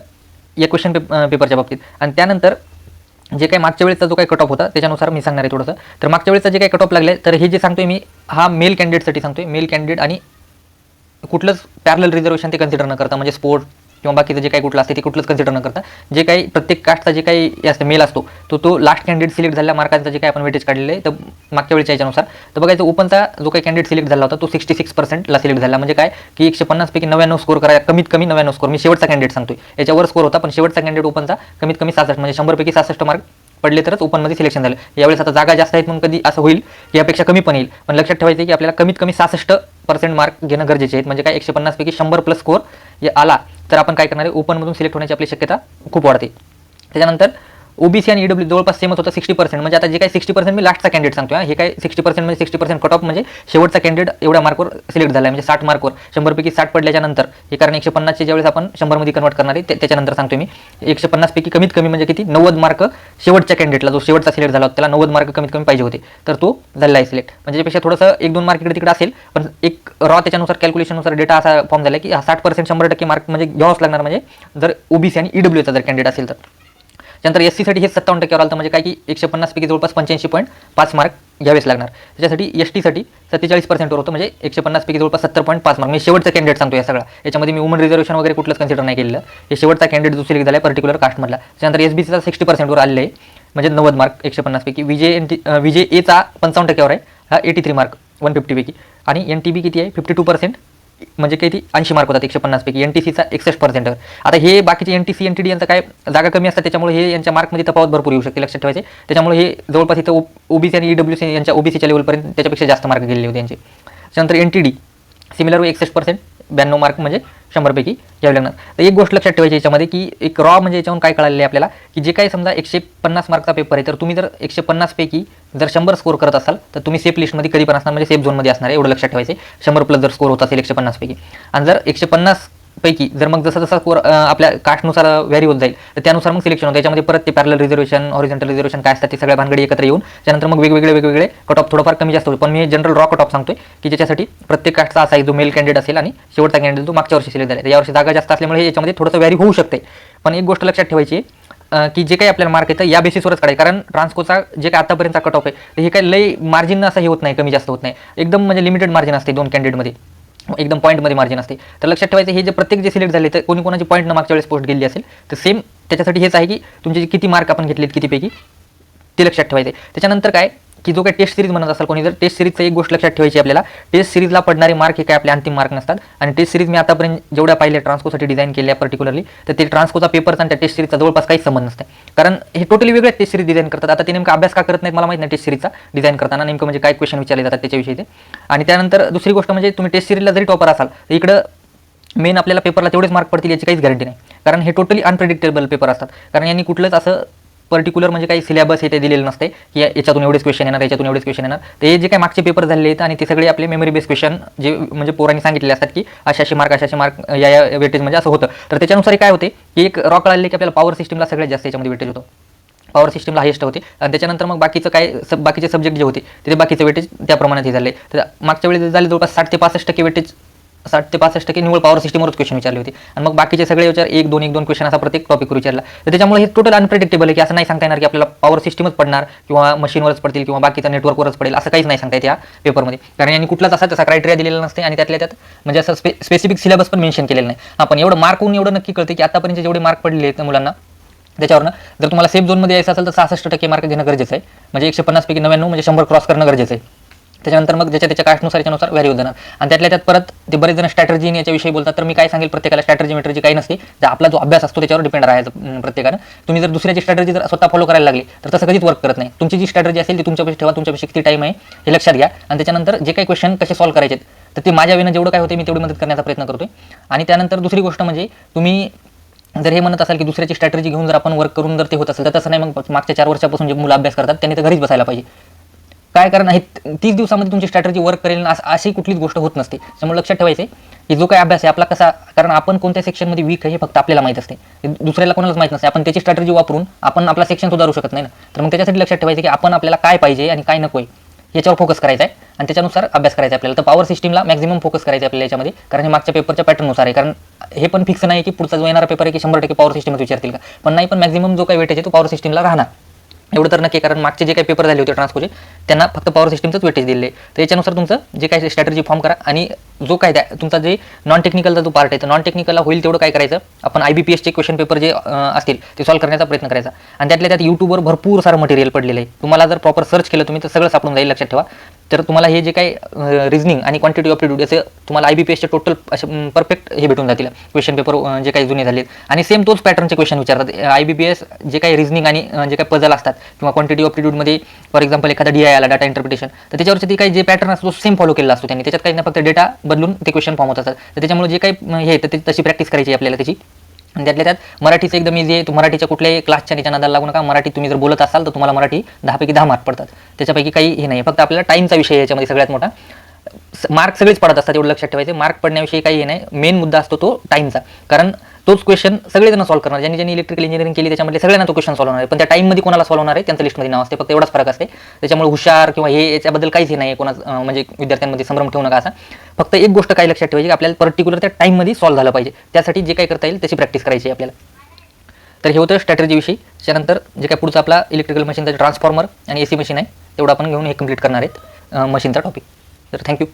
या क्वेश्चन पेपरच्या बाबतीत. आणि त्यानंतर जे काही मागच्या वेळेचा जो काही कट ऑफ होता त्याच्यानुसार मी सांगणार आहे थोडंसं. तर मागच्या वेळेचा जे काही कट ऑफ लागले तर हे जे सांगतोय मी हा मेल कॅन्डिडेटसाठी सांगतोय. मेल कॅन्डिडेट आणि कुठलंच पॅरलल रिझर्वेशन ते कन्सिडर न करता, म्हणजे स्पोर्ट किंवा बाकीचं जे काही कुठलं असते ते कुठलंच कन्सिडर न करता, जे काही प्रत्येक कास्टचा जे काही असतं मेल असतो तो लास्ट कॅन्डिडेट सिलेक्ट झालेल्या मार्कांचा जे काही आपण वेटेज काढलेलं आहे तर मागच्या वेळेच्या याच्यानुसार. तर बघायचं ओपनचा जो काही कॅन्डिडेट सिलेक्ट झाला होता तो 66%ला सिलेक्ट झाला. म्हणजे काय की 150 पैकी 99 स्कोर करायला, कमीत कमी 99 स्कोर. मी शेवटचा कॅन्डिडेट सांगतोय, याच्यावर स्कोर होता पण शेवटचा कॅन्डिडेट ओपनचा कमीत कमी 66, म्हणजे 100 पैकी 66 मार्क पडले तरच ओपनमध्ये सिलेक्शन झालं. यावेळेस आता जागा जास्त आहेत म्हणून कधी असं होईल की यापेक्षा कमी पण येईल, पण लक्षात ठेवायचं की आपल्याला कमीत कमी 66% मार्क घेणं गरजेचे आहेत. म्हणजे काय 150 पैकी 100+ स्कोर आला तर आपण काय करणार आहे, ओपनमधून सिलेक्ट होण्याची आपली शक्यता खूप वाढते. त्याच्यानंतर OBC आणि EW जवळपास सेमच होतं 60%. म्हणजे आता जे काही 60% मी लास्टचा कॅन्डिडेट सांगतोय, हे काय 60% म्हणजे 60% कट ऑफ, म्हणजे शेवटचा कॅन्डिडेट एवढ्या मार्कवर सिलेक्ट झाला आहे, म्हणजे 60 मार्कवर 100 पैकी 60 पडल्याच्या नंतर. हे कारण 150चे ज्यावेळेस आपण 100मध्ये कन्वर्ट करणार आहे त्याच्यानंतर सांगतोय मी. 150 पैकी कमीत कमी म्हणजे किती, 90 मार्क शेवटच्या कॅन्डिडेटला, जो शेवटचा सिलेक्ट झाला होता त्याला 90 मार्क कमीत कमी पाहिजे होते, तर तो झालेला आहे सिलेक्ट. म्हणजे त्यापेक्षा थोडंसं 1-2 मार्क इकडे तिकडे असेल, पण एक रॉ त्याच्यानुसार कॅल्क्युलेशननुसार डेटा असा फॉर्म झाला की 60% 100% मार्क म्हणजे घ्यावंच लागणार, म्हणजे जर OBC आणि EWचा जर कॅन्डिडेट असेल तर. त्यानंतर SC साठी हे 57% आलं, म्हणजे काय की 150 पैकी जवळपास 85.5 मार्क घ्यावेच लागणार. त्याच्यासाठी ST साठी 47%वर होतं, म्हणजे 150 पैकी जवळपास 70.5 मार्क. मी शेवटचा कॅन्डिडेट सांगतो या सगळा, याच्यामध्ये मी वुमन रिझर्वेशन वगैरे कुठलंच कन्सिडर नाही केलेलं. हे शेवटचा कॅन्डिडेट जो सिलेक्ट झाला आहे पर्टिक्युलर कास्टमधला. त्यानंतर SBCचा 60%वर आलेलं आहे, म्हणजे 90 मार्क 150 पैकी. VJA चा 55%वर आहे, हा 83 मार्क 150 पैकी. आणि NTB किती आहे 52%, म्हणजे किती 80 मार्क होतात 150 पैकी. NTCचा 61%. आता हे बाकीचे NTC NTD यांचा काय जागा कमी असतात, त्याच्यामुळे हे यांच्या मार्कमध्ये तफावत भरपूर येऊ शकते, लक्षात ठेवायचे. त्याच्यामुळे हे जवळपास इथं OBC आणि EWC यांच्या OBCच्या लेवलपर्यंत त्याच्यापेक्षा जास्त मार्क गेलेले होते यांचे. त्यानंतर NTD सिमिलर 61%, 92 मार्क म्हणजे 100 पैकी घ्यावे लागणार. तर एक गोष्ट लक्षात ठेवायची याच्यामध्ये की एक रॉ म्हणजे याच्यावरून काय कळालेलं आहे आपल्याला की जे काही समजा 150 मार्कचा पेपर आहे तर तुम्ही जर 150 पैकी जर 100 स्कोर करत असाल तर तुम्ही सेफ लिस्टमध्ये कधी पण असणार, म्हणजे सेफ झोनमध्ये असणार आहे, एवढं लक्षात ठेवायचे. 100+ जर स्कोर होत असेल 150 पैकी, आणि जर 150 पैकी जर मग जसा जसा स्कोर आपल्या कास्टनुसार व्हॅरी होत जाईल तर त्यानुसार मग सिलेक्शन होतं. त्याच्यामध्ये परत ते पॅरलल रिझर्वेशन, हॉरिझॉन्टल रिझर्वेशन काय असतात ते सगळ्या भानगडी एकत्र येऊन त्यानंतर मग वेगवेगळे कट ऑफ थोडंफार कमी जास्त होईल. पण मी जनरल रॉ कट ऑफ सांगतोय की ज्याच्यासाठी प्रत्येक कास्टचा असा आहे जो मेल कॅन्डिडेट असेल आणि शेवटचा कॅन्डिडेट जो मागच्या वर्षी सिलेक्ट झाला, यावर्षी जागा जास्त असल्यामुळे याच्यामध्ये थोडंसं व्हॅरी होऊ शकते. पण एक गोष्ट लक्षात ठेवायची की जे काही आपल्याला मार्क येतं या बेसिसवरच काढायचं, कारण ट्रान्सकोचा जे काही आतापर्यंतचा कट ऑफ आहे तर हे काही लई मार्जिन असं हे होत नाही, कमी जास्त होत नाही, एकदम म्हणजे लिमिटेड मार्जिन असते 2 कॅन्डिडेटमध्ये, एकदम पॉईंटमध्ये मार्जिन असते. तर लक्षात ठेवायचं हे जे प्रत्येक जे सिलेक्ट झाले तर कोणी कोणाची पॉईंट न मागच्या वेळेस पोस्ट गेली असेल तर सेम त्याच्यासाठी हेच आहे की तुमचे किती मार्क आपण घेतलेत कितीपैकी ते लक्षात ठेवायचे. त्याच्यानंतर काय की जो काही टेस्ट सिरीज म्हणत असाल कोणी, जर टेस्ट सिरीजचं एक गोष्ट लक्षात ठेवायची आपल्याला, टेस्ट सिरीजला पडणारे मार्क हे काय आपले अंतिम मार्क नसतात. आणि टेस्ट सिरीज मी आतापर्यंत जेवढ्या पाहिल्या ट्रान्सकोसाठी डिझाईन केल्या पर्टिक्युलरली, तर ते ट्रान्सकोचा पेपरचा आणि त्या टेस्ट सिरीजचा जवळपास काहीच संबंध नसते, कारण हे टोटली वेगळ्या टेस्ट सिरीज डिझाईन करतात. आता ते नेमका अभ्यास का करत नाहीत मला माहित नाही टेस्ट सिरीजचा डिझाईन करताना, नेमकं म्हणजे काय क्वेश्चन विचारले जातात त्याच्याविषयी ते. आणि त्यानंतर दुसरी गोष्ट म्हणजे तुम्ही टेस्ट सिरीजला जरी टॉपर असाल तर इकडं मेन आपल्याला पेपरला तेवढेच मार्क पडतील याची काहीच गॅरंटी नाही, कारण हे टोटली अनप्रेडिक्टेबल पेपर असतात. कारण यांनी कुठलंच असं पर्टिक्युलर म्हणजे काही सिलेबस हे ते दिलेलं नसते की याच्यातून एवढेच क्वेश्चन येणार, याच्यातून एवढेच क्वेश्चन येणार. ते जे काही मागचे पेपर झालेले आहेत आणि ते सगळे आपले मेमरी बेस क्वेश्चन जे म्हणजे पोरांनी सांगितले असतात की अशाशी मार्क या वेटेज म्हणजे असं होतं. तर त्याच्यानुसार काय होते की एक रॉक आले की आपल्याला पॉवर सिस्टमला सगळ्यात जास्त याच्यामध्ये वेटेज होतं, पॉवर सिस्टमला हायेस्ट होते. आणि त्याच्यानंतर मग बाकीचं काय बाकीचे सब्जेक्ट जे होते ते बाकीचे वेटेज त्या प्रमाणात हे झाले. तर मागच्या वेळेस झाले जवळपास 60 ते 65% वेटेज, 60 ते 65% निव्वळ पॉवर सिस्टमवरच क्वेश्चन विचारले होते. आणि मग बाकीचे सगळे विचार 1-2 क्वेश्चन असा प्रत्येक टॉपिकवर विचारला. तर त्याच्यामुळे हे टोटल अनप्रेडिक्टेबल आहे की असं नाही सांगता येणार की आपल्याला पॉवर सिस्टमच पडणार किंवा मशीनवरच पडतील किंवा बाकीचा नेटवर्कवरच पडेल, असं काहीच नाही सांगता येत या पेपरमध्ये, कारण यांनी कुठलाच असा तसा क्रायटेरिया दिलेला नसते. आणि त्यातल्या त्यात म्हणजे असं स्पेसिफिक सिलेबस पण मेन्शन केलेलं नाही. आपण एवढं मार्क होऊन एवढं नक्की कळते की आतापर्यंत जेवढे मार्क पडलेले आहेत मुलांना त्याच्यावरनं जर तुम्हाला सेफ झोनमध्ये यायचं असेल तर 66% मार्क घेणं गरजेचं आहे, म्हणजे 150 पैकी 99 म्हणजे 100 क्रॉस करणं गरजेचं आहे. त्याच्यानंतर मग ज्याच्या त्याच्या कास्टनुसार याच्यानुसार व्हॅल्यू देणार. आणि त्यातल्या त्यात परत ते बरेच जण स्ट्रॅटर्जी याच्याविषयी बोलतात, तर मी काय सांगेल प्रत्येकाला स्ट्रॅटर्जी मेट्रजी काही नसते, जर आपला जो अभ्यास असतो त्याच्यावर डिपेंड राहायचं प्रत्येकानं. तुम्ही जर दुसऱ्याची स्ट्रॅटर्जी जर स्वतः फॉलो करायला लागली तर तसं कधीच वर्क करत नाही. तुमची जी स्ट्रॅटर्जी असेल ती तुमच्यापाशी ठेवा, तुमच्यापाशी किती टाईम आहे हे लक्षात घ्या. आणि त्याच्यानंतर जे काही क्वेश्चन कसे सॉल्व्ह करायचे तर ते माझ्या वेळेनं जेवढं काय होते मी तेवढी मदत करण्याचा प्रयत्न करतोय. आणि त्यानंतर दुसरी गोष्ट म्हणजे तुम्ही जर हे म्हणत असाल की दुसऱ्याची स्ट्रॅटर्जी घेऊन जर आपण वर्क करून जर ते होत असेल तर तसं नाही. मग मागच्या 4 वर्षापासून जे मुलं अभ्यास करतात त्यांनी तर घरीच बसायला पाहिजे. काय कारण आहे 30 दिवसामध्ये तुमची स्ट्रॅटर्जी वर्क करेल अशी कुठलीच गोष्ट होत नसते. त्यामुळे लक्षात ठेवायचं की जो काही अभ्यास आहे आपला कसा, कारण आपण कोणत्या सेक्शनमध्ये वीक आहे हे फक्त आपल्याला माहीत असते, दुसऱ्याला कोणालाच माहीत नसते. आपण त्याची स्ट्रॅटर्जी वापरून आपण आपला सेक्शन सुधारू शकत नाही ना. तर मग त्याच्यासाठी लक्षात ठेवायचं की आपण आपल्याला काय पाहिजे आणि काय नको आहे याच्यावर फोकस करायचा आहे आणि त्याच्यानुसार अभ्यास करायचा आपल्याला. तर पॉवर सिस्टमला मॅक्झिमम फोकस करायचा आपल्याला याच्यामध्ये, कारण हे मागच्या पेपरच्या पॅटर्ननुसार आहे. कारण हे पण फिक्स नाही की पुढचा जो येणारा पेपर आहे की 100% पॉवर सिस्टमच विचारतील का, पण नाही, पण मॅक्झिमम जो काही वेटेज आहे तो पॉवर सिस्टमला राहणार एवढं तर नक्की. कारण मागचे जे काही पेपर झाले होते ट्रान्सकोचे त्यांना फक्त पॉवर सिस्टमचंच वेटेज दिले. तर याच्यानुसार तुमचं जे काही स्ट्रॅटर्जी फॉर्म करा. आणि जो काय तुमचा जे नॉन टेक्निकलचा जो पार्ट आहे तर नॉन टेक्निकलला होईल तेवढं काय करायचं, आपण IBPSचे क्वेश्चन पेपर जे असतील ते सॉल्व्ह करण्याचा प्रयत्न करायचा. आणि त्यातल्या त्यात यूट्यूबवर भरपूर सारं मटेरियल पडलेलं आहे, तुम्हाला जर प्रॉपर सर्च केलं तुम्ही तर सगळं सापडून जाईल. लक्षात ठेवा. तर तुम्हाला हे जे काही रिझनिंग आणि क्वांटिटी ऑप्टिट्यूड याचे तुम्हाला IBPSचे टोटल असे परफेक्ट हे भेटून जातील क्वेश्चन पेपर जे काही जुने झालेत. आणि सेम तोच पॅटर्नचे क्वेश्चन विचारतात IBPS. जे काही रिझनिंग आणि जे काही पझल असतात किंवा क्वांटिटी ऑप्टिट्यूडमध्ये फॉर एक्झाम्पल एखादा DI आला डाटा इंटरप्रिटेशन, तर त्याच्यावरचे ते काही जे पॅटर्न असतो सेम फॉलो केलेला असतो त्यांनी, त्याच्यात काही ना फक्त डेटा बदलून ते क्वेश्चन फॉर्म होत असतात. तर त्याच्यामुळे जे काही हे तर तशी प्रॅक्टिस करायची आपल्याला त्याची. आणि त्यातल्या त्यात मराठीचं एकदम इझी आहे. मराठीच्या कुठल्याही क्लासच्या त्याच्या नादाला लागू नका. मराठी तुम्ही जर बोलत असाल तर तुम्हाला मराठी 10 पैकी 10 मार्क पडतात. त्याच्यापैकी काही हे नाही, फक्त आपल्याला टाईमचा विषय याच्यामध्ये सगळ्यात मोठा. मार्क सगळेच पडत असतात एवढं लक्षात ठेवायचं. मार्क पडण्याविषयी काही हे नाही, मेन मुद्दा असतो तो टाईमचा. कारण तोच क्वेश्चन सगळेजण सॉल्व्ह करणार, ज्यांनी इलेक्ट्रिकल इंजिनिअरिंग केली त्याच्यामध्ये सगळ्यांना तो क्वेश्चन सॉल्व्ह होणार आहे, पण त्या टाईममध्ये कोणाला सॉल्व्ह होणार आहे त्यांचं लिस्टमध्ये नाव असते, फक्त एवढाच फरक असते. त्याच्यामुळे हुशार किंवा हे याच्याबद्दल काहीच हे नाही कोणा म्हणजे विद्यार्थ्यांमध्ये संभ्रम ठेवू नका असा. फक्त एक गोष्ट काय लक्षात ठेवायची की आपल्याला पर्टिक्युलर त्या टाईममध्ये सॉल्व्ह झालं पाहिजे, त्यासाठी जे काही करता येईल त्याची प्रॅक्टिस करायची आपल्याला. तर हे होतं स्ट्रॅटर्जीविषयी. त्याच्यानंतर जे काही पुढचं आपला इलेक्ट्रिकल मशीनचा ट्रान्सफॉर्मर आणि AC मशीन आहे तेवढं आपण घेऊन हे कंप्लीट करणार आहेत मशीनचा टॉपिक. तर थँक्यू.